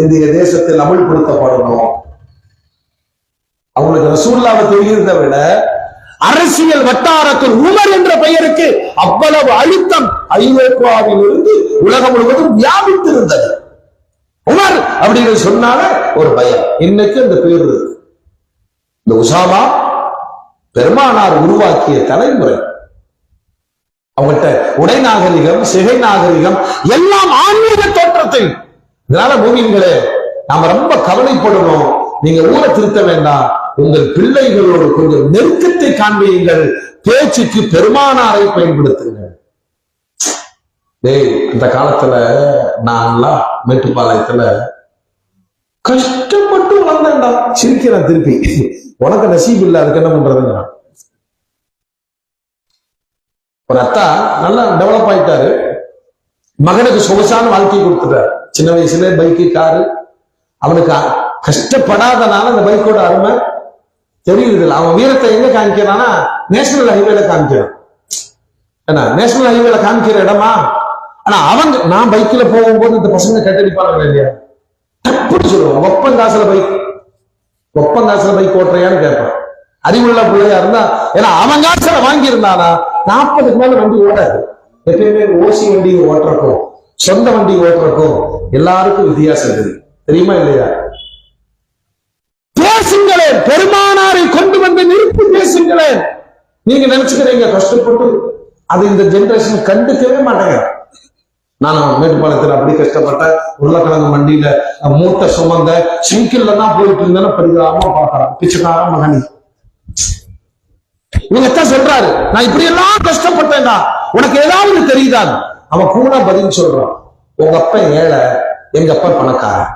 இந்திய தேசத்தில் அமல்படுத்தப்படணும். அவங்களுக்கு ரசூலுல்லாஹ்வை தெரிகிறதை விட அரசியல் வட்டாரத்தில் உமர் என்ற பெயருக்கு அவ்வளவு அழுத்தம் ஐரோப்பாவில் இருந்து உலகம் முழுவதும் வியாபித்திருந்தது. உமர் அப்படின்னு சொன்னால ஒரு பயம். இன்னைக்கு அந்த பேர் இருக்கு. இந்த உசாமா பெருமானார் உருவாக்கிய தலைமுறை. அவங்கள்ட்ட உடை நாகரிகம், சிகை நாகரிகம் எல்லாம் ஆன்மீக தோற்றத்தை. இதனால மூமின்களே, நாம ரொம்ப கவலைப்படணும். நீங்க ஊரை திருத்த வேண்டாம், உங்கள் பிள்ளைகளோடு கொஞ்சம் நெருக்கத்தை காண்பியுங்கள். பேச்சுக்கு பெருமானாரை பயன்படுத்துங்கள். அந்த காலத்துல நான்லாம் மேட்டுப்பாளையத்துல கஷ்டப்பட்டு வந்தேன்டா. சிரிக்கிறேன் திருப்பி. உனக்கு நசீப் இல்ல, அதுக்கு என்ன பண்றதுங்க. ஒரு அத்தா நல்லா டெவலப் ஆயிட்டாரு. மகனுக்கு சொகுசான வாழ்க்கையை கொடுத்துட்டாரு. சின்ன வயசுல பைக்கு, காரு. அவனுக்கு கஷ்டப்படாதனால அந்த பைக்கோட அருமை தெரியுது. அவன் வீரத்தை எங்க காமிக்கிறான்னா நேஷனல் ஹைவேல காமிக்கிறான். ஏன்னா நேஷனல் ஹைவேல காமிக்கிற இடமா. ஆனா அவங்க நான் பைக்ல போகும்போது இந்த பசங்க கட்டடிப்பாங்க இல்லையா, தப்புன்னு சொல்லுவான். ஒப்பங்காசுல பைக் ஓட்டுறையான்னு கேட்பான். அறிவுள்ள பிள்ளையா இருந்தா, ஏன்னா அவன் காசுல வாங்கி இருந்தானா 40க்கு மேல வண்டி ஓடாது. எப்பயுமே ஓசி வண்டி ஓட்டுறக்கும் சொந்த வண்டி ஓட்டுறக்கும் எல்லாருக்கும் வித்தியாசம் இருக்கு, தெரியுமா இல்லையா? பேசுங்களேன், பெருமானாரை கொண்டு வந்து நிறுத்தி பேசுங்களேன். நீங்க நினைச்சுக்கிறீங்க கஷ்டப்பட்டு, அது இந்த ஜெனரேஷன் கண்டுக்கவே மாட்டேங்க. நானும் மேட்டுப்பாளையத்துல அப்படி கஷ்டப்பட்ட உருளைக்கிழங்கு மண்டியில மூட்டை சுமந்த சைக்கிள்ல தான் போயிட்டு இருந்தேன்னு பரிதாபமா பார்க்கறான். பிச்சைக்கார மகனி இவங்கத்தான் சொல்றாரு, நான் இப்படி எல்லாம் கஷ்டப்பட்டேன்டா, உனக்கு ஏதாவது தெரியுதா? அவன் கூட பதில் சொல்றான், உங்க அப்பா ஏழை, எங்க அப்பா பணக்காரன்.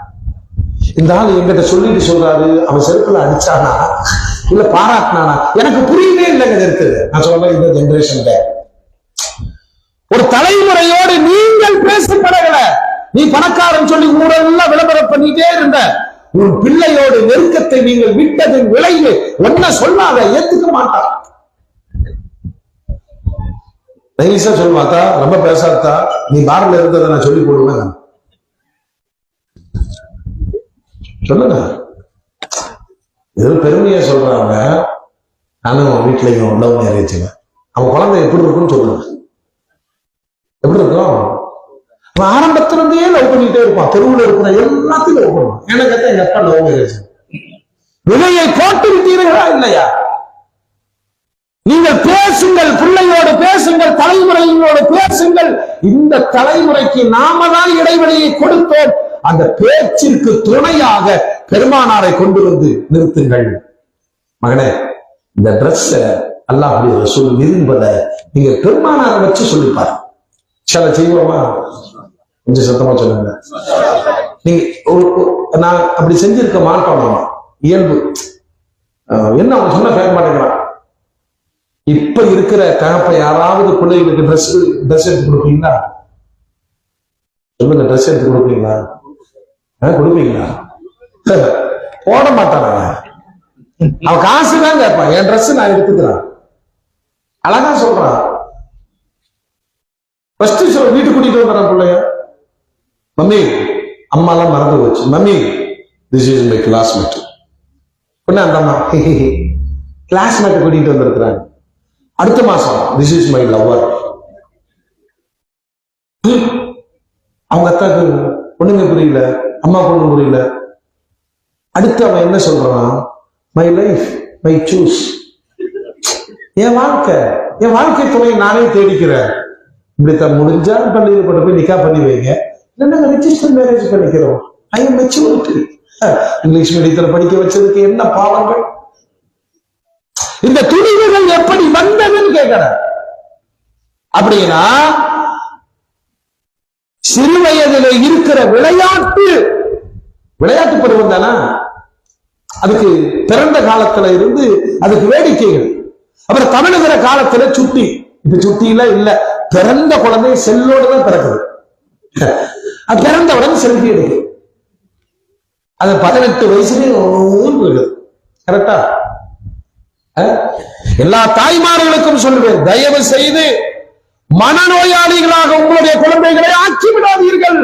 இந்த ஆள் எங்கிட்ட சொல்லிட்டு சொல்றாரு, அவன் செருப்புல அடிச்சானா இல்ல பாராட்டினானா எனக்கு புரியவே இல்லைங்க. இருக்குது நான் சொல்றேன், இந்த ஜெனரேஷன் ஒரு தலைமுறையோடு நீங்கள் பேசப்படல. நீ பணக்காரன் சொல்லி ஊரெல்லாம் விளம்பரம் பண்ணிட்டே இருந்த உன் பிள்ளையோடு நெருக்கத்தை நீங்கள் விட்டதின் விளைவு ஒன்ன சொல்லாத, ஏத்துக்க மாட்டான். நைஸா சொல்லுவாத்தா, ரொம்ப பேசாதா, நீ பார்ல இருந்ததை நான் சொல்லி போடுவேன். சொல்லுங்க, இது பெருமையா சொல்றாங்க. நானும் வீட்லயும் லவ் மேரேஜ், அவன் குழந்தை எப்படி இருக்குன்னு சொல்லுங்க. எப்படி இருக்கும்? அவன் ஆரம்பத்துல இருந்தே லவ் பண்ணிட்டே இருப்பான். தெருவில் இருக்கிற எல்லாத்தையும் லவ் பண்ணுவான். எனக்கு எங்க அப்பா லவ் மேரேஜ். விலையை போட்டு விட்டீர்களா இல்லையா? நீங்கள் பேசுங்கள், பிள்ளையோடு பேசுங்கள், தலைமுறையோடு பேசுங்கள். இந்த தலைமுறைக்கு நாம தான் இடைவெளியை கொடுத்தோம். அந்த பேச்சிற்கு துணையாக பெருமானாரை கொண்டு வந்து நிறுத்துங்கள். மகனே, இந்த டிரெஸ் அல்லாஹ்வுடைய ரசூல் விரும்பல, நீங்க பெருமானாரை வச்சு சொல்லிப்பாரு. சில செய்வோமா? கொஞ்சம் சத்தமா சொல்லுங்க. நீங்க நான் அப்படி செஞ்சிருக்க மாட்டோம். இயல்பு என்ன, அவன் சொன்ன கேட்க மாட்டேங்கிறான். இப்ப இருக்கிற தகப்ப யாராவது பிள்ளைகளுக்கு ட்ரெஸ் எடுத்து கொடுப்பீங்களா? சொல்லுங்க, ட்ரெஸ் எடுத்து கொடுப்பீங்களா? கொடுப்பீங்களா? போட மாட்டாங்க. அவன் காசு தான் கேட்பான். என் ட்ரெஸ் நான் எடுத்துக்கிறேன். அழகா சொல்றான். வீட்டு கூட்டிட்டு வந்துடுறான் பிள்ளைய. மம்மி, அம்மா எல்லாம் மறந்து போச்சு. Mummy, this is my classmate. அந்த அம்மா கிளாஸ்மேட் கூட்டிட்டு வந்திருக்கிறாங்க. அடுத்த மாசம் திஸ் இஸ் மை லவர். அவங்க அத்தாக்கு பொண்ணுங்க புரியல, அம்மா பொண்ணு புரியல. அடுத்து அவன் என்ன சொல்றான்? My life, my choice. என் வாழ்க்கை துணை நானே தேடிக்கிறேன். இப்படித்தான் முடிஞ்சா பள்ளியில் கொண்டு போய் நிக்கா பண்ணி வைங்க, இல்லைன்னா ரெஜிஸ்டர் மேரேஜ் பண்ணிக்கிறோம். I am maturity. இங்கிலீஷ் மீடியத்தில் படிக்க வச்சதுக்கு என்ன பாவங்கள்? இந்த துணிவுகள் எப்படி வந்ததுன்னு கேட்கிற. அப்படின்னா சிறு வயதில் இருக்கிற விளையாட்டு பருவம் தானே. அதுக்கு பிறந்த காலத்துல இருந்து அதுக்கு வேடிக்கைகள். அப்புறம் தமிழுகிற காலத்துல சுட்டி. இப்ப சுட்டியில இல்ல, பிறந்த குழந்தை செல்லோடு தான் பிறக்குது. பிறந்தவுடன் செல்ஃபி எடுக்கு. அது 18 வயசுலயே கரெக்டா? எல்லா தாய்மார்களுக்கும் சொல்லுவேன், தயவு செய்து மனநோயாளிகளாக உங்களுடைய குழந்தைகளை ஆக்கி விடாதீர்கள்.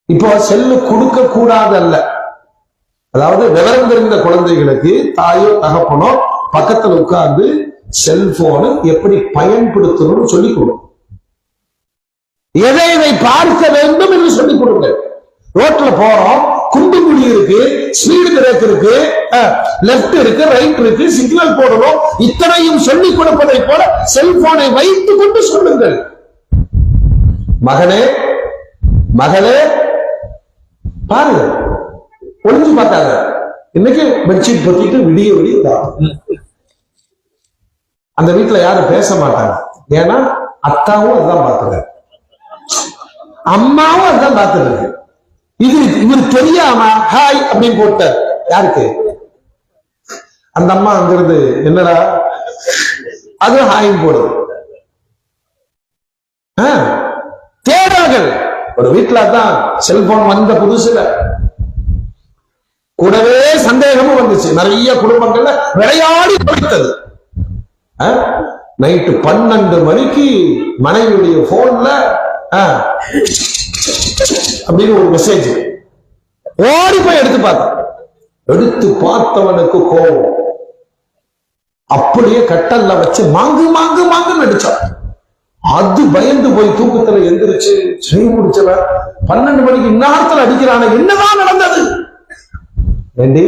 இப்போ செல்லு கொடுக்க கூடாது அல்ல, அதாவது விவரம் தெரிந்த குழந்தைகளுக்கு தாயோ தகப்பனோ பக்கத்துல உட்கார்ந்து செல்போனு எப்படி பயன்படுத்தணும்னு சொல்லிக் கொடுங்க. எதை எதை பார்க்க வேண்டும் என்று சொல்லிக் கொடுங்க. ரோட்ல போறோம், குண்டுக்குழி இருக்கு, ஸ்பீடு பிரேக் இருக்கு, லெப்ட் இருக்கு, ரைட் இருக்கு, சிக்னல் போடணும், இத்தனையும் சொல்லிக் கொடுப்பதை போல செல்போனை வைத்துக் கொண்டு சொல்லுங்கள். மகனே மகளே பாருங்க, ஒளிஞ்சு பார்த்தாங்க. இன்னைக்கு பெட்ஷீட் பொத்திட்டு விடிய விடிய அந்த வீட்டுல யாரும் பேச மாட்டாங்க. ஏன்னா அத்தாவும் அதுதான் பார்த்துங்க, அம்மாவும் அதுதான் பார்த்துருக்கு. இவரு தெரியாம ஹாய் அப்படின்னு போட்ட யாருக்கு? அந்த அம்மா அங்கிருந்து என்னடா அது ஹாய் போடுது. தேடல்கள் ஒரு வீட்டுல தான் செல்போன் வந்த புதுசுல கூடவே சந்தேகமும் வந்துச்சு. நிறைய குடும்பங்கள்ல விளையாடி படித்தது. நைட்டு 12 மணிக்கு மனைவியுடைய போன்ல அப்படின்னு ஒரு மெசேஜ் ஓடி போய் எடுத்து பார்த்தவனுக்கு கோபம். அப்படியே கட்டல்ல வச்சு மாங்கு மாங்கு மாங்கு நடிச்சான். அது பயந்து போய் தூக்கத்துல எந்திரிச்சு செய்ய முடிச்சவன் 12 மணிக்கு இந்நேரத்துல அடிக்கிறான, என்னதான் நடந்தது? ஏண்டி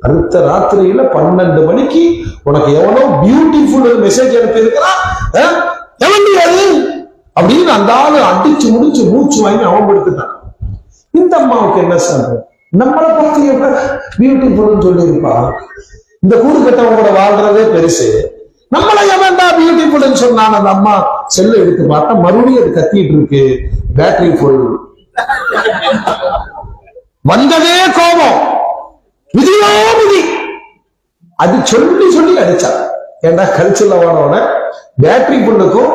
அடுத்த ராத்திரியில 12 மணிக்கு உனக்கு எவ்வளவு பியூட்டிஃபுல் மெசேஜ் அனுப்பி இருக்கிறான் அப்படின்னு அந்த ஆளு அடிச்சு முடிச்சு மூச்சு வாங்கி அவன் படுத்துட்டான். இந்த அம்மாவுக்கு என்ன சொல்ற, நம்மளை பத்தி என்ன பியூட்டிஃபுல் சொல்லி இருப்பான். இந்த கூடு கட்டவங்களோட வாழ்றதே பெருசு, நம்மளை எவன்டா பியூட்டிஃபுல் சொன்னான். அந்த அம்மா செல்ல எடுத்து பார்த்தா மறுபடியும் அது கத்திட்டு இருக்கு, பேட்டரி ஃபுல். வந்ததே கோபம், விதியோ விதி. அது சொல்லி சொல்லி அடிச்சா. ஏண்டா கல்ச்சர்ல ஓனவன பேட்டரி ஃபுல்லுக்கும்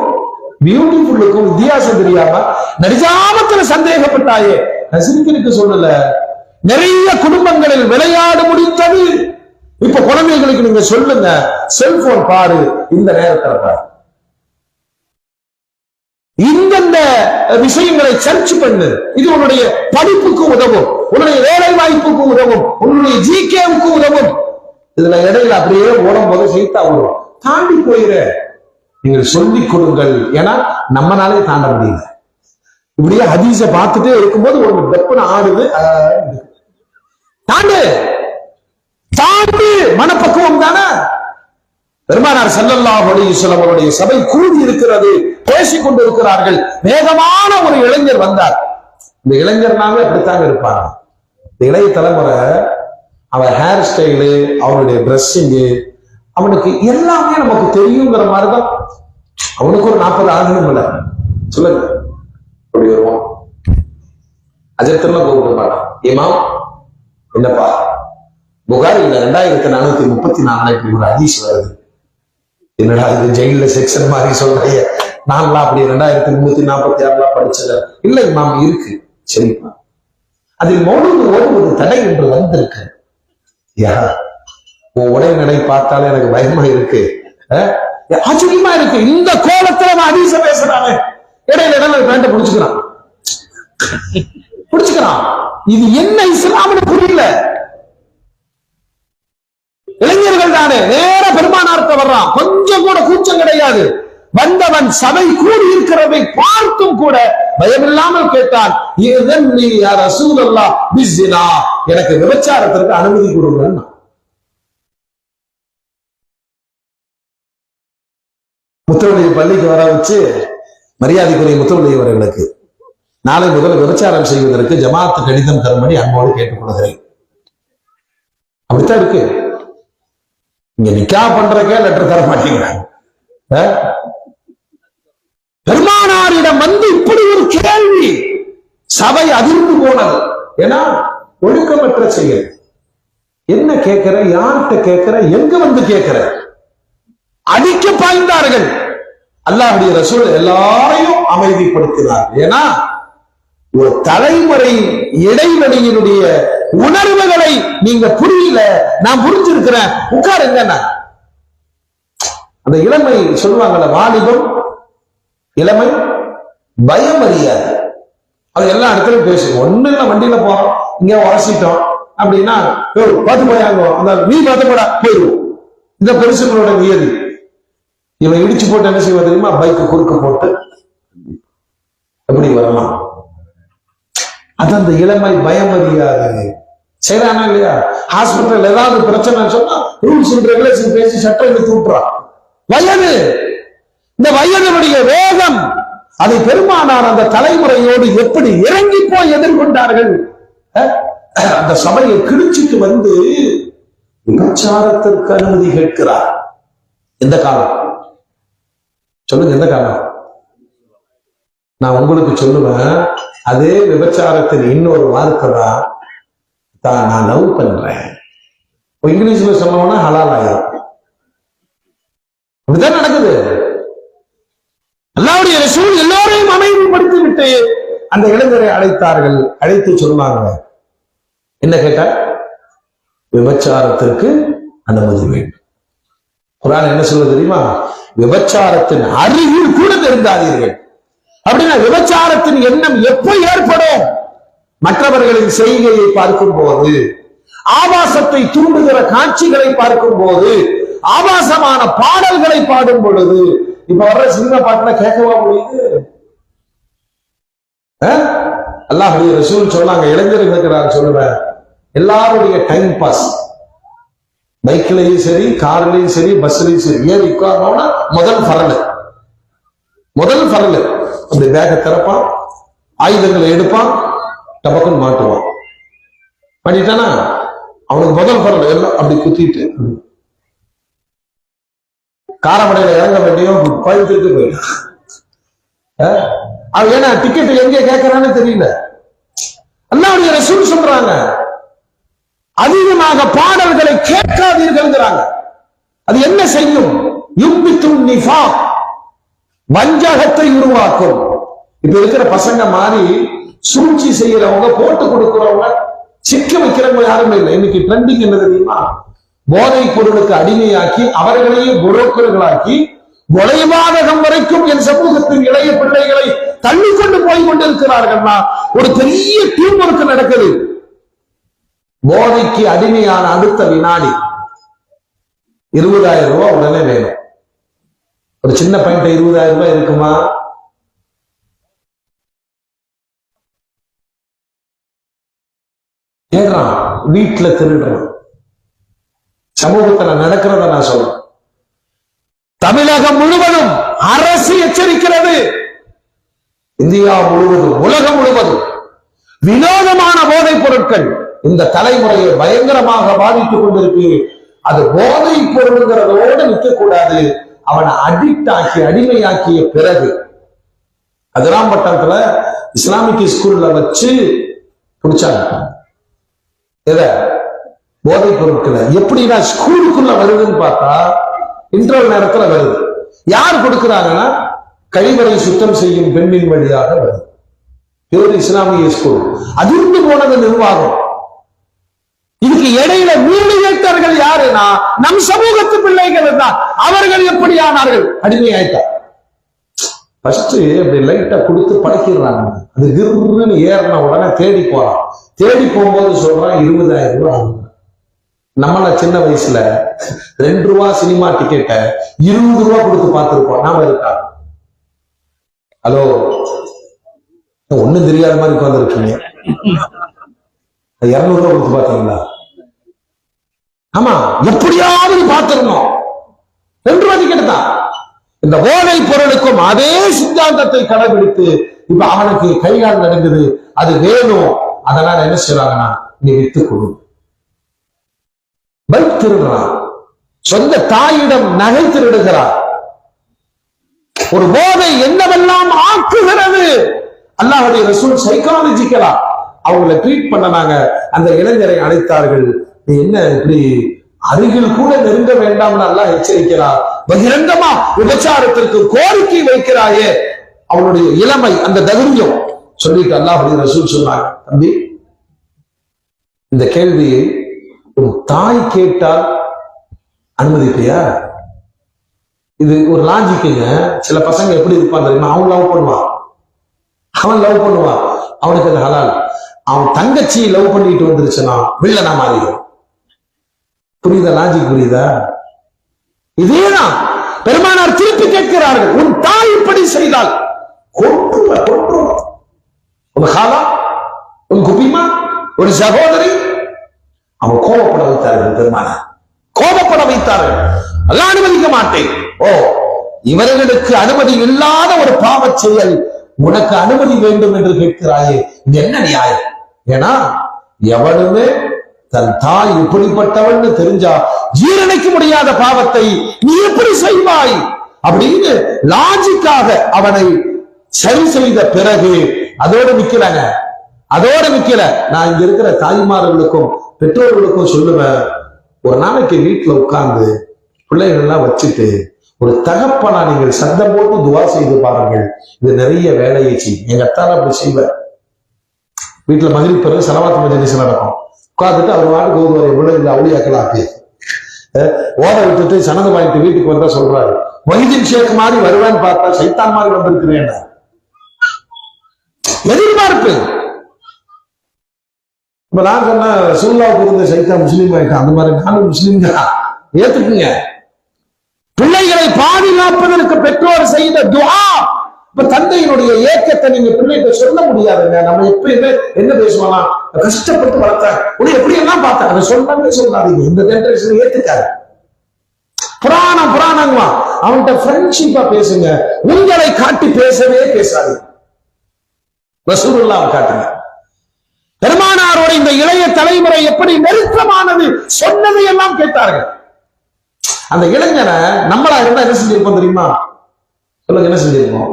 பியூட்டிஃபுல்லுக்கும் வித்தியாசம் தெரியாம நடிஜாமத்துல சந்தேகப்பட்டாயே. நசிரிக்கு சொல்லல, நிறைய குடும்பங்களில் விளையாடு முடித்தது. இப்ப குழந்தைகளுக்கு நீங்க சொல்லுங்க, செல்போன் பாரு, இந்த நேரத்துல பாரு, இந்தந்த விஷயங்களை சர்ச் பண்ணு. இது உன்னுடைய படிப்புக்கு உதவும், உன்னுடைய வேலை வாய்ப்புக்கு உதவும், உன்னுடைய ஜிகேவுக்கு உதவும். இதுல இடையில அப்படியே ஓடும் போது சீத்தா வரும், தாண்டி போயிரு. நீங்கள் சொல்லிக் கொடுங்கள். ஏன்னா நம்மனாலே தாண்ட முடியல. இப்படியே ஹதீஸ பார்த்துட்டே இருக்கும்போது ஒரு வெப்பன ஆடுது, தாண்டு தாண்டு மனப்பக்குவம் தானே. பெருமானார் ஸல்லல்லாஹு அலைஹி வஸல்லம் அவருடைய சபை கூடி இருக்கிறது, பேசிக் கொண்டிருக்கிறார்கள். வேகமான ஒரு இளைஞர் வந்தார். இந்த இளைஞர்னாவே அப்படித்தாங்க இருப்பாங்க. இந்த இளைய தலைமுறை அவன் ஹேர் ஸ்டைலு, அவனுடைய ட்ரெஸ்ஸிங்கு, அவனுக்கு எல்லாமே நமக்கு தெரியுங்கிற மாதிரிதான். அவனுக்கு ஒரு 40 ஆகணும் இல்ல, சொல்லுங்க. அப்படி வருவான், அஜர்த்தெல்லாம் கூப்பிட மாட்டான். இமாம் என்னப்பா புகாரில 2434 இப்படி ஒரு ஹதீஸ் வருது. என்னடா இது ஜெயில செக்ஷன் மாதிரி சொல்றீங்க? நான்லாம் அப்படி 2346 படிச்சது இல்ல இமாம். இருக்கு, சரிப்பா. அதில் மௌலூது ஓடுவது தடை என்று வந்திருக்கு. உன் உடை நடை பார்த்தாலே எனக்கு பயமா இருக்கு, ஆச்சரியமா இருக்கு. இந்த கோலத்துல அவன் ஹதீஸ பேசுறானே, இடையில பேண்ட புடிச்சுக்கிறான். இது என்ன இஸ்லாம்னு புரியல. இளைஞர்கள் தானே, நேர பெருமானார்ட்ட வர்றான், கொஞ்சம் கூட கூச்சம் கிடையாது. வந்தவன் சபை கூடி இருக்கிறதை பார்த்தும் கூட பயமில்லாமல் கேட்டான், எனக்கு விபச்சாரத்திற்கு அனுமதி கொடுங்க. முத்தவள்ளி பள்ளிக்கு வர வச்சு, மரியாதைக்குரிய முத்தவள்ளி அவர்களுக்கு நாளை முதல் விபச்சாரம் செய்வதற்கு ஜமாத்து கடிதம் தரும்படி அன்போடு கேட்டுக்கொள்கிறேன். அப்படித்தான் இருக்கு. இங்க நிக்கா பண்றக்கே லெட்டர் தர மாட்டேங்கிறாங்க. பெருமானாரிடம் வந்து இப்படி ஒரு கேள்வி, சபை அதிர்ந்து போனது. ஏன்னா ஒழுக்கமற்ற செயல். என்ன கேட்கிற, யார்கிட்ட கேட்கிற, எங்க வந்து கேட்கிற? அடிக்க பாய்ந்தார்கள். அல்லாஹ்வுடைய ரசூல் எல்லாரையும் அமைதிப்படுத்தினார். ஏன்னா ஒரு தலைமுறை இடைவெளியினுடைய உணர்வுகளை நீங்க புரியல, நான் புரிஞ்சிருக்கிறேன், உட்காருங்க. அந்த இளமை சொல்லுவாங்கல்ல, வாலிபம் இளமை பயம் அறியாது. அது எல்லா இடத்துலயும் பேசுவோம். ஒண்ணு இல்ல, வண்டியில போறோம், இங்க உரசிட்டோம் அப்படின்னா பார்த்து போயாங்க, அந்த நீ பார்த்து போடா போயிடுவோம். இந்த பெருசுகளோட நியதி. இவன் இடிச்சு போட்டு என்ன செய்வா தெரியுமா, பைக்கு குறுக்க போட்டு எப்படி வரலாம். அது அந்த இளமை பயம் அறியாது. செய்யறானா இல்லையா? ஹாஸ்பிட்டல் ஏதாவது பிரச்சனை சொன்னா ரூல்ஸ் அண்ட் ரெகுலேஷன் பேசி சட்டம் எடுத்து விட்டுறான். வயது, இந்த வயதுடைய வேகம், அதை பெருமானார் அந்த தலைமுறையோடு எப்படி இறங்கி போய் எதிர்கொண்டார்கள். அந்த சபையை கிழிச்சிட்டு வந்து விபச்சாரத்திற்கு அனுமதி கேட்கிறார். எந்த காலம் சொல்லுங்க, எந்த காலம்? நான் உங்களுக்கு சொல்லுவேன், அதே விபச்சாரத்தின் இன்னொரு வார்த்தை தான் நான் லவ் பண்றேன். இங்கிலீஷ்ல சொன்னோம்னா ஹலால் ஆயிரும். அப்படிதான் நடக்குது. அல்லாஹ்வுடைய ரசூல் எல்லோரையும் அமைதிப்படுத்தி விட்டு அந்த இளைஞரை அழைத்தார்கள். அழைத்து சொன்னாங்க, என்ன கேட்டா, விபச்சாரத்திற்கு அனுமதி வேண்டும். குர்ஆன் என்ன சொல்லுது தெரியுமா? விபச்சாரத்தின் அருகில் கூட நெருங்காதீர்கள். அப்படின்னா விபச்சாரத்தின் எண்ணம் எப்ப ஏற்படும்? மற்றவர்களின் செய்கையை பார்க்கும் போது, ஆபாசத்தை தூண்டுகிற காட்சிகளை பார்க்கும் போது, ஆபாசமான பாடல்களை பாடும் பொழுது. இப்ப வர்ற சினிமா பாட்டுல கேட்கவா முடியுது? அல்லாஹ்வுடைய ரசூல் சொன்னாங்க, இளைஞர்களுக்கு நான் சொல்லுவேன், எல்லாருடைய டைம் பாஸ், பைக்லயும் சரி, கார்லயும் சரி, பஸ்லயும் சரி, ஏறி உட்கார்ந்தோம்னா முதல் பரல் அந்த பேக்கை திறப்பான், ஆயுதங்களை எடுப்பான், டபக்குன்னு மாட்டுவான். மாட்டிட்டானா அவனுக்கு முதல் பரல் எல்லாம் அப்படி குத்திட்டு காரமடையில இறங்க வேண்டியும் கோயம்புத்தூருக்கு போயிடும். அவன் ஏன்னா டிக்கெட் எங்க கேட்கறான்னு தெரியல. அல்லாஹ்வுடைய ரசூல் சொல்றாங்க, அதிகமாக பாடல்களை கேட்காதீர்கள். அது என்ன செய்யும்? யும்பித்துன் நிஃபாக், வஞ்சகத்தை உருவாக்கும். இப்ப இருக்கிற பசங்க மாதிரி சூழ்ச்சி செய்யறவங்க, போட்டு கொடுக்கிறவங்க, சிக்க வைக்கிறவங்க யாருமே இல்லை. இன்னைக்கு ட்ரெண்டிங் என்ன தெரியுமா? போதை பொருளுக்கு அடிமையாக்கி அவர்களையே புரோக்கர்களாக்கி கொலைபாதகம் வரைக்கும் என் சமூகத்தின் இளைய பிள்ளைகளை தள்ளிக்கொண்டு போய் கொண்டிருக்கிறார்கள்னா ஒரு பெரிய டீம் ஒர்க் நடக்குது. போதைக்கு அடிமையான அடுத்த வினாடி 20,000 ரூபாய் உடனே வேணும். ஒரு சின்ன பையன் 20,000 ரூபாய் இருக்குமா? கேட்கிறான், வீட்டுல திருடுறான். சமூகத்துல நடக்கிறத நான் சொல்றேன். தமிழகம் முழுவதும் அரசு எச்சரிக்கிறது. இந்தியா முழுவதும், உலகம் முழுவதும் வினோதமான போதைப் பொருட்கள் இந்த தலைமுறையை பயங்கரமாக பாதித்துக் கொண்டிருக்கு. அது போதை பொருளுங்கிறதோடு நிற்கக்கூடாது, அவனை அடிக்ட் ஆக்கி அடிமையாக்கிய பிறகு அதிராம்பட்டத்துல இஸ்லாமிக் ஸ்கூல்ல வச்சு பிடிச்சாங்க. எதை? போதை பொருட்களை. எப்படின்னா ஸ்கூலுக்குள்ள வருதுன்னு பார்த்தா இன்டர்வல் நேரத்துல வருது. யார் கொடுக்கிறாங்கன்னா கழிவறை சுத்தம் செய்யும் பெண்ணின் வழியாக வருது. இது இஸ்லாமிய ஸ்கூல். அதிர்ந்து போனது நிர்வாகம். இதுக்கு இடையில மீடியேட்டர்கள் யாருன்னா நம் சமூகத்து பிள்ளைகள் தான். அவர்கள் எப்படி ஆனார்கள்? அடிமையாயிட்டார். ஃபர்ஸ்ட் அப்படி லைட்டா கொடுத்து பழக்கிறாங்க. அது கிருன்னு ஏறின உடனே தேடி போறான். தேடி போகும்போது சொல்றான் 20,000 ரூபாய் ஆகும். நம்மள சின்ன வயசுல 2 ரூபாய் சினிமா டிக்கெட்டை 20 ரூபாய் கொடுத்து பார்த்திருப்போம். நாம இருக்கா? ஹலோ, ஒண்ணும் தெரியாத மாதிரி உட்கார்ந்துருக்கீங்க. 200 ரூபாய் கொடுத்து பார்த்தீங்களா? ஆமா, எப்படியாவது பார்த்திருந்தோம். 2 ரூபாய் டிக்கெட் தான். இந்த போதை பொருளுக்கும் அதே சித்தாந்தத்தை கடைபிடித்து இப்ப அவனுக்கு கைகால் நடக்குது. அது வேணும். அதனால என்ன செய்யறாங்கன்னா, நீ வித்து கொடு. பைக் திருடுறான், சொந்த தாயிடம் நகை திருடுகிறார். ஒரு போதை என்னவெல்லாம் ஆக்குகிறது. அல்லாஹ்வுடைய ரசூல் சைக்காலஜிக்கலா அவங்களை ட்ரீட் பண்ணனாங்க. அந்த இளைஞரை அழைத்தார்கள். நீ என்ன இப்படி அருகில் கூட நெருங்க வேண்டாம்னு அல்லாஹ் எச்சரிக்கிறார். பகிரங்கமா விபச்சாரத்திற்கு கோரிக்கை வைக்கிறாயே. அவனுடைய இளமை, அந்த தைரியம் சொல்லிட்டு அல்லாஹ்வுடைய ரசூல் சொன்னாங்க, தம்பி இந்த கேள்வியை உன் தாய் கேட்டால் அனுமதிப்பியா? இது ஒரு லாஜிக்குங்க. சில பசங்க எப்படி இருப்பான் தெரியுமா? அவன் லவ் பண்ணுவான், அவனுக்கு அது ஹலால். அவன் தங்கச்சி லவ் பண்ணிட்டு வந்துருச்சுன்னா வில்லனா மாறிடும். புரியுதா? லாஜிக் புரியுதா? இதேதான் பெருமானார் திருப்பி கேட்கிறார்கள், உன் தாய் இப்படி செய்தால் கொன்றுவா. உன் ஹாலா, உன் குபிமா, ஒரு சகோதரி. அவன் கோபப்பட வைத்தார்கள், பெருமானார் கோபப்பட வைத்தார்கள். அல்லாஹ் அனுமதிக்க மாட்டேன். ஓ, இவர்களுக்கு அனுமதி இல்லாத ஒரு பாவச் செயல் உனக்கு அனுமதி வேண்டும் என்று கேட்கிறாயே, இது என்ன நியாயம்? ஏன்னா எவனுமே தன் தாய் இப்படிப்பட்டவன் தெரிஞ்சா ஜீரணிக்க முடியாத பாவத்தை நீ எப்படி செய்வாய் அப்படின்னு லாஜிக்காக அவனை சரி செய்த பிறகு அதோடு நிக்கலங்க, அதோட நிக்கல. நான் இங்க இருக்கிற தாய்மார்களுக்கும் பெற்றோர்களுக்கும் சொல்லுவேன், ஒரு நாளைக்கு வீட்டுல உட்கார்ந்து பிள்ளைகள் எல்லாம் வச்சுட்டு ஒரு தகப்பனா நீங்கள் சத்தம் போட்டு துவா செய்து பாருங்கள். இது நிறைய வேலையை செய்யும். எங்க அத்தால அப்படி செய்வார். வீட்டுல மகிழ்ச்சி பிறகு சலவாத்து மஜ்லிஸ் நடக்கும். உட்காந்துட்டு அவர் வாட்டுக்கு ஒரு எவ்வளவு இல்லை அவுளியாக்கலாக்கு ஓத விட்டுட்டு சனது வாங்கிட்டு வீட்டுக்கு வந்தா சொல்றாரு, மொஹிதீன் ஷேக் மாதிரி வருவேன்னு பார்த்தா சைத்தான் மாதிரி வந்திருக்கிறேன். எதிர்பார்ப்பு. இப்ப நான் சொன்ன ரசூலுல்லாஹ்வுக்கு இருந்த சைத்தான் முஸ்லீம் ஆயிட்டான், அந்த மாதிரி நானும் முஸ்லீம் தான். ஏத்துக்குங்க. பிள்ளைகளை பாதுகாப்பதற்கு பெற்றோர் செய்த துஆ. இப்ப தந்தையினுடைய ஏக்கத்தை நீங்க பிள்ளைகிட்ட சொல்ல முடியாதுங்க. நம்ம எப்பயுமே என்ன பேசுவோம்னா, கஷ்டப்பட்டு வளர்த்தாங்க உடனே எப்படி எல்லாம் பார்த்தாங்க, அதை சொல்லவே சொல்லாதீங்க. இந்த ஜெனரேஷன் ஏத்துக்காரு. புராணமா அவன்கிட்ட ஃப்ரெண்ட்ஷிப்பா பேசுங்க, உங்களை காட்டி பேசவே பேசாதீங்க. ரசூலுல்லாஹ் காட்டுங்க. பெருமானாரோட இந்த இளைய தலைமுறை எப்படி நெருக்கமானது, சொன்னதை எல்லாம் கேட்டார்கள். அந்த இளைஞனை நம்மளா இருந்தா என்ன செஞ்சிருப்போம் தெரியுமா? சொல்லுங்க, என்ன செஞ்சிருப்போம்?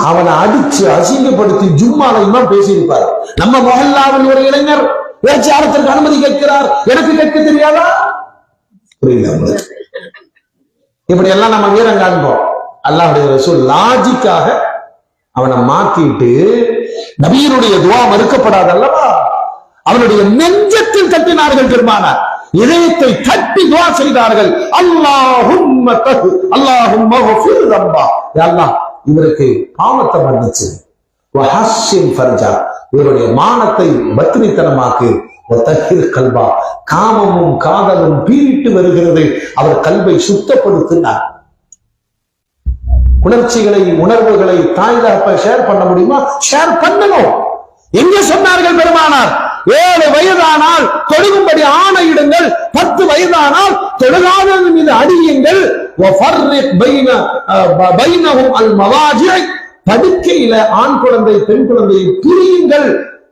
அவனை அடிச்சு அசிங்கப்படுத்தி ஜும்மாலையுமா பேசியிருப்பார். நம்ம மொஹல்லாவில் ஒரு இளைஞர் பேச்சாரத்திற்கு அனுமதி கேட்கிறார், எனக்கு கேட்க தெரியாதா? புரியல. இப்படி எல்லாம் நம்ம வீரம் காண்போம். அல்லாஹ்வுடைய ரசூல் லாஜிக்காக அவனை மாத்திட்டு, நபியினுடைய துஆ மறுக்கப்படாது அல்லவா, அவனுடைய நெஞ்சத்தில் தட்டினார்கள். பெருமானார் இதயத்தை தட்டி துஆ செய்தார்கள். அல்லாஹும்ம தஹு அல்லாஹும்ம ஃபிர் ரப்பா, யா அல்லாஹ் இவருக்கு பாவத்தை மன்னிச்சு, வஹஸ்ஸின் ஃபர்ஜா இவருடைய மானத்தை பத்னித்தனமாக்கு, வதஹிர் கல்பா காமமும் காதலும் பீரிட்டு வருகிறது, அவர் கல்வை சுத்தப்படுத்தினார். உணர்ச்சிகளை உணர்வுகளை தாய் தகப்ப ஷேர் பண்ண முடியுமா? ஷேர் பண்ணணும். எங்கே சொன்னார்கள் பெருமானார்? 7 வயதானால் தொழுகும்படி ஆணையிடுங்கள், 10 வயதானால் தொழுகாதது மீது அடியுங்கள். படுக்கையில ஆண் குழந்தை பெண் குழந்தையை பிரியுங்கள்.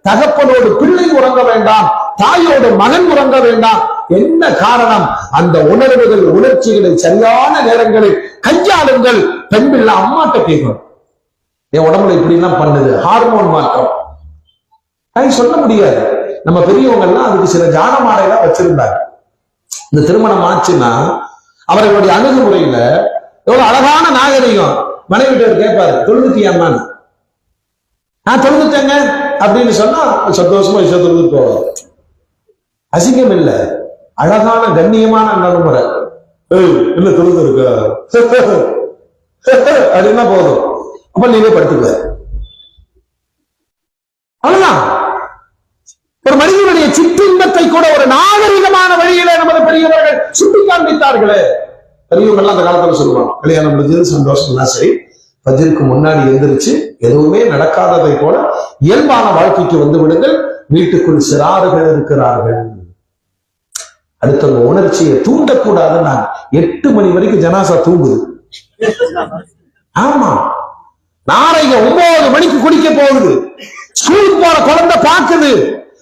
தகப்பனோடு பிள்ளை உறங்க வேண்டாம், தாயோடு மகன் உறங்க வேண்டாம். என்ன காரணம்? அந்த உணர்வுகள் உணர்ச்சிகளை சரியான நேரங்களில் கையாளுங்கள். பெண் பிள்ளை அம்மாட்ட கேட்கணும், என் உடம்புல இப்படி எல்லாம் பண்ணுது, ஹார்மோன் மாற்றம். சொல்ல முடியாது. நம்ம பெரியவங்க எல்லாம் அதுக்கு சில ஜானமாடையெல்லாம் வச்சிருந்தாங்க. இந்த திருமணம் ஆச்சுன்னா அவர்களுடைய அணுகுமுறையில எவ்வளவு அழகான நாகரிகம். மனைவிட்டவர் கேட்பாரு, தொழுதுட்டியாமான்னு. நான் தொழுதுட்டேங்க அப்படின்னு சொன்னா சந்தோஷமா தொழுது போவார். அசிங்கம் இல்ல, அழகான கண்ணியமான நடைமுறை. இல்ல தொழுது இருக்க அப்படின்னா போதும், அப்ப நீங்க படுத்துக்க. அவ்வளவுதான். ஒரு மனிதனுடைய சிற்றின்பத்தை கூட ஒரு நாகரிகமான வழியில நமது பெரியவர்கள் சுட்டி காண்பித்தார்களே. பெரியவங்க எல்லாம் அந்த காலத்துல சொல்லுவாங்க, கல்யாணம் முடிஞ்சது சந்தோஷம் சரி, பஜ்ருக்கு முன்னாடி எந்திரிச்சு எதுவுமே நடக்காததை போல இயல்பான வாழ்க்கைக்கு வந்து விடுங்கள். வீட்டுக்குள் சிறார்கள் இருக்கிறார்கள். அடுத்தவங்க உணர்ச்சியை தூண்டக்கூடாது. நான் 8 மணி வரைக்கும் ஜனாசா தூங்குது. ஆமா, நாளைக்கு 9 மணிக்கு குடிக்க போகுது. ஸ்கூலுக்கு போற குழந்தை பார்க்குது.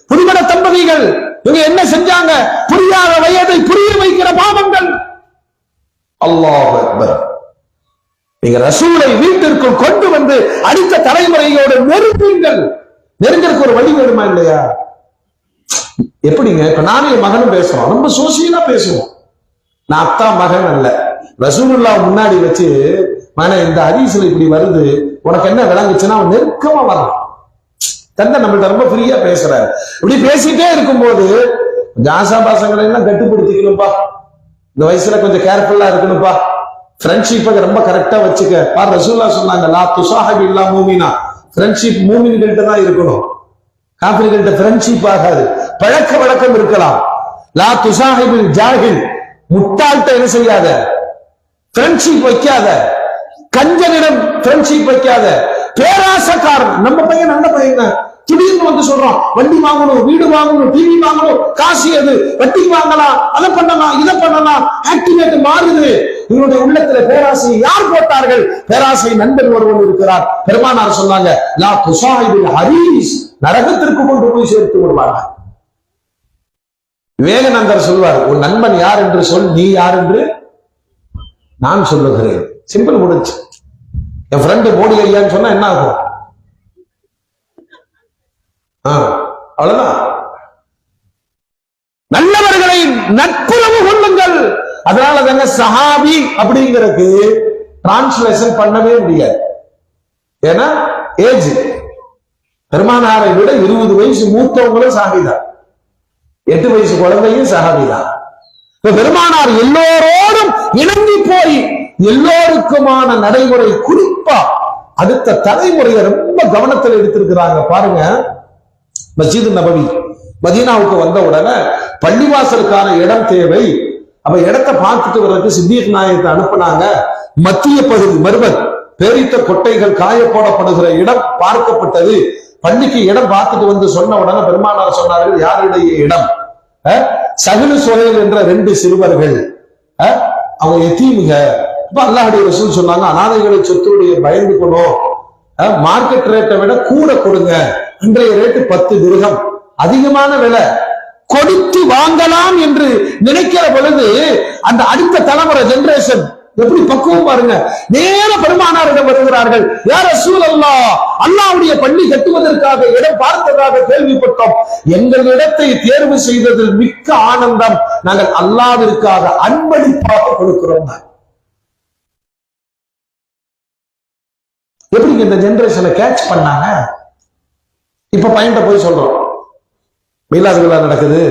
புதுமண தம்பதிகள் இவங்க என்ன செஞ்சாங்க? புரியாத வயதை புரிய வைக்கிற பாவங்கள். அல்லாஹ் அக்பர். நீங்க ரசூலை வீட்டிற்குள் கொண்டு வந்து அடுத்த தலைமுறையோடு நெருங்குங்கள். நெருங்கிறதுக்கு ஒரு வழி வேணுமா இல்லையா? எப்படிங்க? இப்ப நானும் என் மகனும் பேசுறோம், ரொம்ப சோசியலா பேசுவோம். நான் அத்தா மகன் அல்ல. ரசூலுல்லாஹ் முன்னாடி வச்சு, மகனே இந்த ஹதீஸ்ல இப்படி வருது, உனக்கு என்ன விளங்குச்சுன்னா அவன் நெருக்கமா வரலாம். தந்தை நம்மள்ட்ட ரொம்ப ஃப்ரீயா பேசுறாரு. இப்படி பேசிட்டே இருக்கும்போது ஆசாபாசங்களை எல்லாம் கட்டுப்படுத்திக்கணும்பா, இந்த வயசுல கொஞ்சம் கேர்ஃபுல்லா இருக்கணும்பா, ஃப்ரெண்ட்ஷிப்பை ரொம்ப கரெக்டா வச்சுக்க. ரசூலுல்லாஹ் சொன்னாங்க, லா துசாஹிப் இல்லா மூமினா, ஃப்ரெண்ட்ஷிப் மூமின்கள்ட்ட தான் இருக்கணும், காஃபிர்கள்ட்ட ஃப்ரெண்ட்ஷிப் ஆகாது. பழக்க வழக்கம் இருக்கலாம். லா துசாஹிபில் ஜாஹில், முட்டாள்கிட்ட என்ன செய்யாத, ஃப்ரெண்ட்ஷிப் வைக்காத. கஞ்சனிடம் ஃப்ரெண்ட்ஷிப் வைக்காத. பேராசக்காரன், நம்ம பையன் நல்ல பையன், திடீர்னு வந்து சொல்றோம் வண்டி வாங்கணும், வீடு வாங்கணும், டிவி வாங்கணும், காசு எது, வட்டி வாங்கலாம், அதை பண்ணலாம், இதை பண்ணலாம், ஆக்டிவேட் மாறுது. இவருடைய உள்ளத்துல பேராசை யார் போட்டார்கள்? பேராசை நண்பன் ஒருவன் இருக்கிறார். பெருமானார் சொன்னாங்க, லா துசாஹிபில் ஹரீஸ், நரகத்திற்கு கொண்டு போய் சேர்த்து விடுவார்கள். விவேகானந்தர் சொல்வார், உன் நண்பன் யார் என்று சொல், நீ யார் என்று நான் சொல்லுகிறேன். சிம்பிள் முடிச்சு. என் ஃப்ரெண்டு மோடி ஐயான்னு சொன்னா என்ன ஆகும்? அவ்வளவுதான். நல்லவர்களை நட்புறவு கொள்ளுங்கள். அதனால தாங்க சஹாபி அப்படிங்கிறதுக்கு டிரான்ஸ்லேஷன் பண்ணவே முடியாது. ஏன்னா ஏஜ், பெருமானாரை விட 20 வயசு மூத்தவங்களும் சஹாபிதான், 8 வயசு குழந்தையும் சஹாபிதான். பெருமானார் எல்லோரோடும் இணங்கி போய் எல்லோருக்குமான நடைமுறை, குறிப்பா அடுத்த தலைமுறையை ரொம்ப கவனத்தில் எடுத்திருக்கிறாங்க. பாருங்க, மஸ்ஜித் நபவி மதீனாவுக்கு வந்த உடனே பள்ளிவாசலுக்கான இடம் தேவை. அப்ப இடத்தை பார்த்துட்டு வர்றதுக்கு சித்திக் நாயகத்தை அனுப்புனாங்க. மத்திய பகுதி மருவத் பேரித்த கொட்டைகள் காய போடப்படுகிற இடம் பார்க்கப்பட்டது. பள்ளிக்கு இடம் பார்த்துட்டு வந்து சொன்ன உடனே பெருமானார் சொன்னார்கள், யாருடைய இடம்? சகுலு சுஹைல் என்ற 2 சிறுவர்கள், அவங்க எத்தீமுக. இப்ப அல்லாஹ்வுடைய ரசூல் சொன்னாங்க, அனாதைகளை சொத்துடைய பயந்துக்கணும், மார்க்கெட் ரேட்டை விட கூட கொடுங்க. இன்றைய ரேட்டு 10 திர்ஹம், அதிகமான விலை, கொடுத்து வாங்கலாம் என்று நினைக்கிற பொழுது அந்த அடுத்த தலைமுறை ஜெனரேஷன் எப்படி பக்குவம் பாருங்க. நேர பெருமானாரிடம் வருகிறார்கள், யா ரசூலல்லாஹ், அல்லாஹ்வுடைய பள்ளி கட்டுவதற்காக இடம் பார்த்ததாக கேள்விப்பட்டோம். எங்கள் இடத்தை தேர்வு செய்ததில் மிக்க ஆனந்தம், நாங்கள் அல்லாஹ்விற்காக அன்பளிப்பாக கொடுக்கிறோம். எப்படி இந்த ஜெனரேஷனை கேட்ச் பண்ணாங்க? இப்ப பையன்கிட்ட போய் சொல்றோம், மீலாது விழா நடக்குது,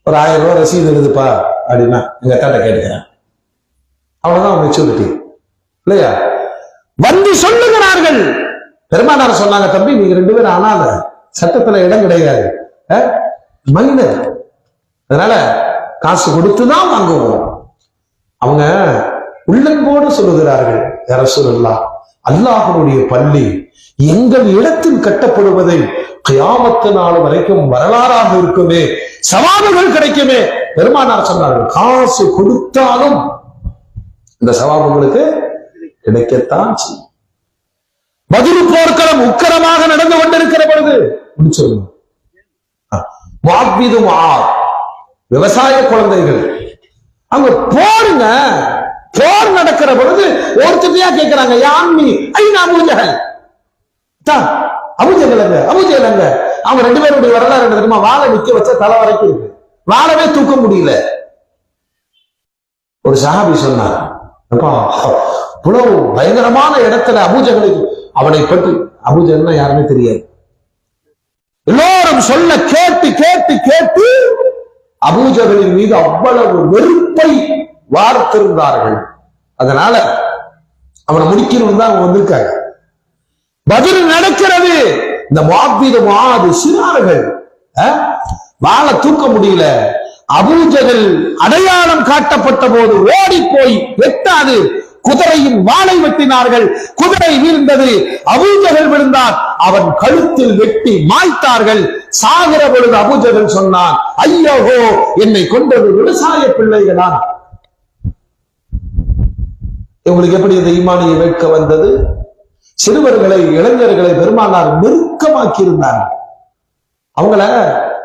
ஒரு 1000 ரூபாய் ரசீது எழுதுப்பா அப்படின்னா எங்க அக்காட்ட கேட்டுக்கிறேன். அவ்வளவுதான் மெச்சூரிட்டி இல்லையா? வந்து சொல்லுகிறார்கள். பெருமானார் சொன்னாங்க, தம்பி நீங்க 2 பேரும் அனாத, சட்டத்துல இடம் கிடையாது, மைனர், அதனால காசு கொடுத்துதான் வாங்குவோம். அவங்க உள்ளன்போடு சொல்லுகிறார்கள், யா ரசூலல்லாஹ், அல்லாஹ்வுடைய பள்ளி எங்கள் இடத்தில் கட்டப்படுவதை கியாமத்து நாள் வரைக்கும் வரலாறாக இருக்குமே, சவாபுகள் கிடைக்குமே. பெருமானார் சொன்னார்கள், காசு கொடுத்தாலும் இந்த சவாபுகளுக்கு கிடைக்கத்தான் செய்யும். பத்ர் போர்க்களம் உக்கிரமாக நடந்து கொண்டிருக்கிற பொழுது முடிச்சிருங்க, விவசாய குழந்தைகள் அங்க போருங்க, போர் நடக்கிற பொழுது ஒருத்தரையா கேட்கிறாங்க, யாமி ஐநா அபூஜஹல், அபூஜஹல் அபூஜஹல். அவங்க 2 பேருடைய வரலாறு என்ன தெரியுமா? வாழை நிக்க வச்ச தலை வரைக்கும் இருக்கு, வாழவே தூக்க முடியல. ஒரு சஹாபி சொன்னார், இவ்வளவு பயங்கரமான இடத்துல அபூஜஹலுக்கு, அவனை பற்றி அபூஜஹல்னா யாருமே தெரியாது, எல்லோரும் சொல்ல கேட்டு கேட்டு கேட்டு அபூஜஹலின் மீது அவ்வளவு வெறுப்பை வார்த்திருந்தார்கள். அதனால அவனை முடிக்கணும் தான் அவங்க வந்திருக்காங்க. பத்ர் நடக்கிறது, இந்த முஆது சிறார்கள் வாழை தூக்க முடியல. அபூஜஹல் அடையாளம் காட்டப்பட்ட போது ஓடி போய் எட்டாது குதிரையின் வாளை வெட்டினார்கள். குதிரை வீழ்ந்தது, அபூஜஹல் விழுந்தான், அவன் கழுத்தில் வெட்டி மாய்த்தார்கள். சாகிற பொழுது அபூஜஹல் சொன்னான், ஐயோ என்னை கொண்டது விவசாய பிள்ளைகளான். உங்களுக்கு எப்படி இந்த ஈமானிய வேட்க வந்தது? சிறுவர்களை, இளைஞர்களை பெருமானார் நெருக்கமாக்கி இருந்தார்கள்.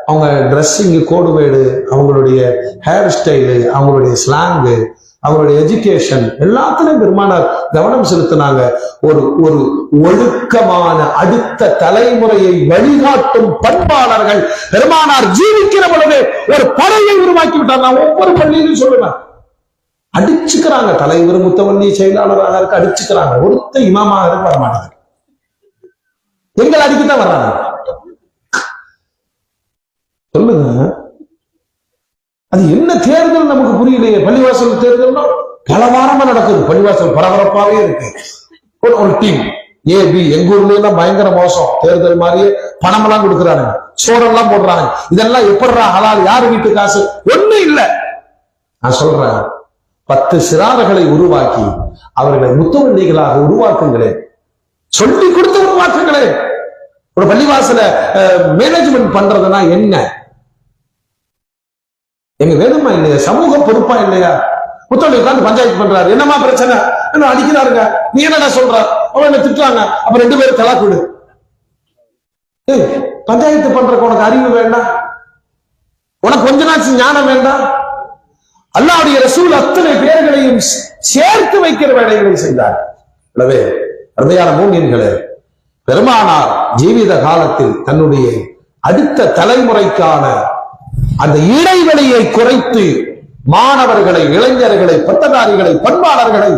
அவங்க ட்ரெஸ்ஸிங் கோடுவேடு, அவங்களுடைய ஹேர் ஸ்டைலு, அவங்களுடைய ஸ்லாங்கு, அவங்களுடைய எஜுகேஷன் எல்லாத்திலும் பெருமானார் கவனம் செலுத்தினாங்க. ஒரு ஒரு ஒழுக்கமான அடுத்த தலைமுறையை வழிகாட்டும் பண்பாளர்கள் பெருமானார் ஜீவிக்கிற பொழுது ஒரு படையை உருவாக்கி விட்டார். நான் ஒவ்வொரு பள்ளியிலும் சொல்லுவேன், அடிச்சுக்கிறாங்க. தலைவர் முத்தவல்லி செயலாளராக இருக்க அடிச்சுக்கிறாங்க. ஒருத்த இமாமாக இருக்க வரமாட்டாங்க. எங்களை அடிக்கத்தான் வர்றாங்க. சொல்லுங்க, அது என்ன தேர்தல் நமக்கு புரியலையே. பள்ளிவாசல் தேர்தல் பல வாரமா நடக்குது. பள்ளிவாசல் பரபரப்பாவே இருக்கு. ஒரு டீம் ஏ பி, எங்க ஊர்ல எல்லாம் பயங்கர மோசம். தேர்தல் மாதிரியே பணம் எல்லாம் கொடுக்குறாங்க, சோடெல்லாம் போடுறாங்க. இதெல்லாம் எப்படிறா ஹலால்? யாரு வீட்டு காசு? ஒண்ணு இல்ல. நான் சொல்றேன், 10 சிறார்களை உருவாக்கி அவர்களை முத்தவள்ளிகளாக உருவாக்குங்களேன். சொல்லி கொடுத்து உருவாக்குங்களேன். ஒரு பள்ளிவாசல மேனேஜ்மெண்ட் பண்றதுன்னா என்ன? எங்க வேணுமா இல்லையா? சமூக பொறுப்பா இல்லையா? முத்தவள்ளி உட்கார்ந்து பஞ்சாயத்து பண்றாரு. என்னமா பிரச்சனை? என்ன அடிக்கிறாருங்க, நீ என்னடா சொல்ற? அவன் என்ன திட்டுறாங்க. அப்ப 2 பேரும் தலாக்குடு. பஞ்சாயத்து பண்றதுக்கு உனக்கு அறிவு வேண்டாம்? உனக்கு கொஞ்ச நாள் ஞானம் வேண்டாம்? அல்லாஹ்வுடைய ரசூல் அத்தனை பேர்களையும் சேர்த்து வைக்கிற வேலைகளை செய்தார். எனவே அருமையான மூமின்களே, பெருமானார் ஜீவித காலத்தில் தன்னுடைய அடுத்த தலைமுறைக்கான அந்த இடைவெளியை குறைத்து மாணவர்களை, இளைஞர்களை, பட்டதாரிகளை, பண்பாளர்களை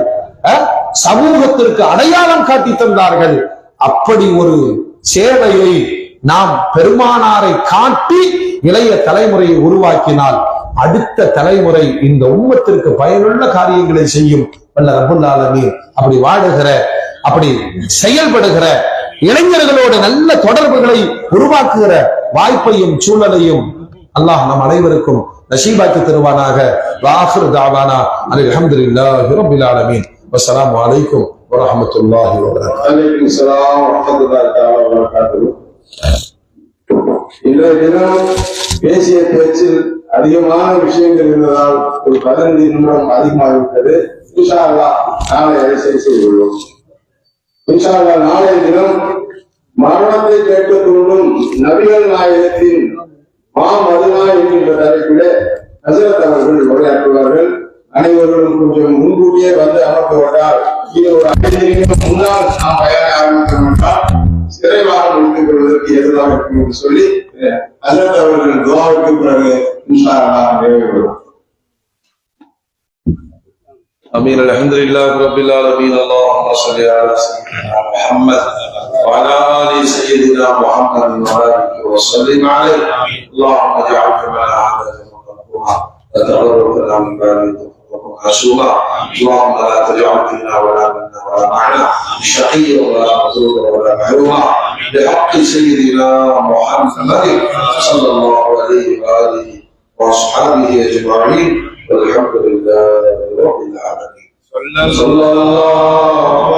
சமூகத்திற்கு அடையாளம் காட்டி தந்தார்கள். அப்படி ஒரு சேவையை நாம் பெருமானாரை காட்டி இளைய தலைமுறையை உருவாக்கினால் அடுத்த தலைமுறை இந்த உம்மத்திற்கு பயனுள்ள காரியங்களை செய்யும். வல்ல ரப்புல் ஆலமீன் அப்படி வாழுகிற, அப்படி செயல்படுகிற இளைஞர்களோடு நல்ல தொடர்புகளை உருவாக்குகிற வாய்ப்பையும் சூழலையும் அல்லாஹ் நம் அனைவருக்கும் நசீபாக்கி தருவானாக. வாஹிரு தாவானா அல்ஹம்துலில்லாஹி ரப்பில் ஆலமீன். வஸ்ஸலாமு அலைக்கும் வரஹ்மத்துல்லாஹி வபரகாத்துஹு. அலைக்கும் ஸலாம் வரஹ்மத்துல்லாஹி தஆலா வபரகாத்துஹு. இன்றைய தினம் பேசிய பேச்சில் அதிகமான விஷயங்கள் இருந்ததால் ஒரு 15 நிமிடம் அதிகமாகிவிட்டது. இன்ஷா அல்லாஹ் நாளை அதை சரி செய்துள்ளோம். இன்ஷா அல்லாஹ் நாளைய தினம் மரணத்தை கேட்க தூண்டும் நபிகள் நாயகத்தின் மாமதுனா என்கின்ற தலைப்பிலே ஹஸரத் அவர்கள் உரையாற்றுவார்கள். அனைவரும் கொஞ்சம் முன்கூட்டியே வந்து அமர்ந்துவிட்டால் இது ஒரு 5 நிமிடம் முன்னால் நாம் பயணம் ஆரம்பித்தோம்னால் சிறைவாக முடித்துக் கொள்வதற்கு எதிராக இருக்கும் என்று சொல்லி ஹஸரத் அவர்கள் துஆவுக்கு பிறகு இன்ஷா அல்லாஹ் நிறைவேறும். آمين. الحمد لله رب العالمين. اللهم صل على سيدنا محمد وعلى آل سيدنا محمد وبارك وسلم عليه. اللهم اجعل جمعنا هذا مقبولا وتقبل من بعد معصوما. اللهم لا تجعل فينا ولا منا ولا معنا شقيا ولا مطرودا ولا محروما بحق سيدنا محمد صلى الله عليه وآله وأصحابه أجمعين. والحمد لله رب العالمين. صلى الله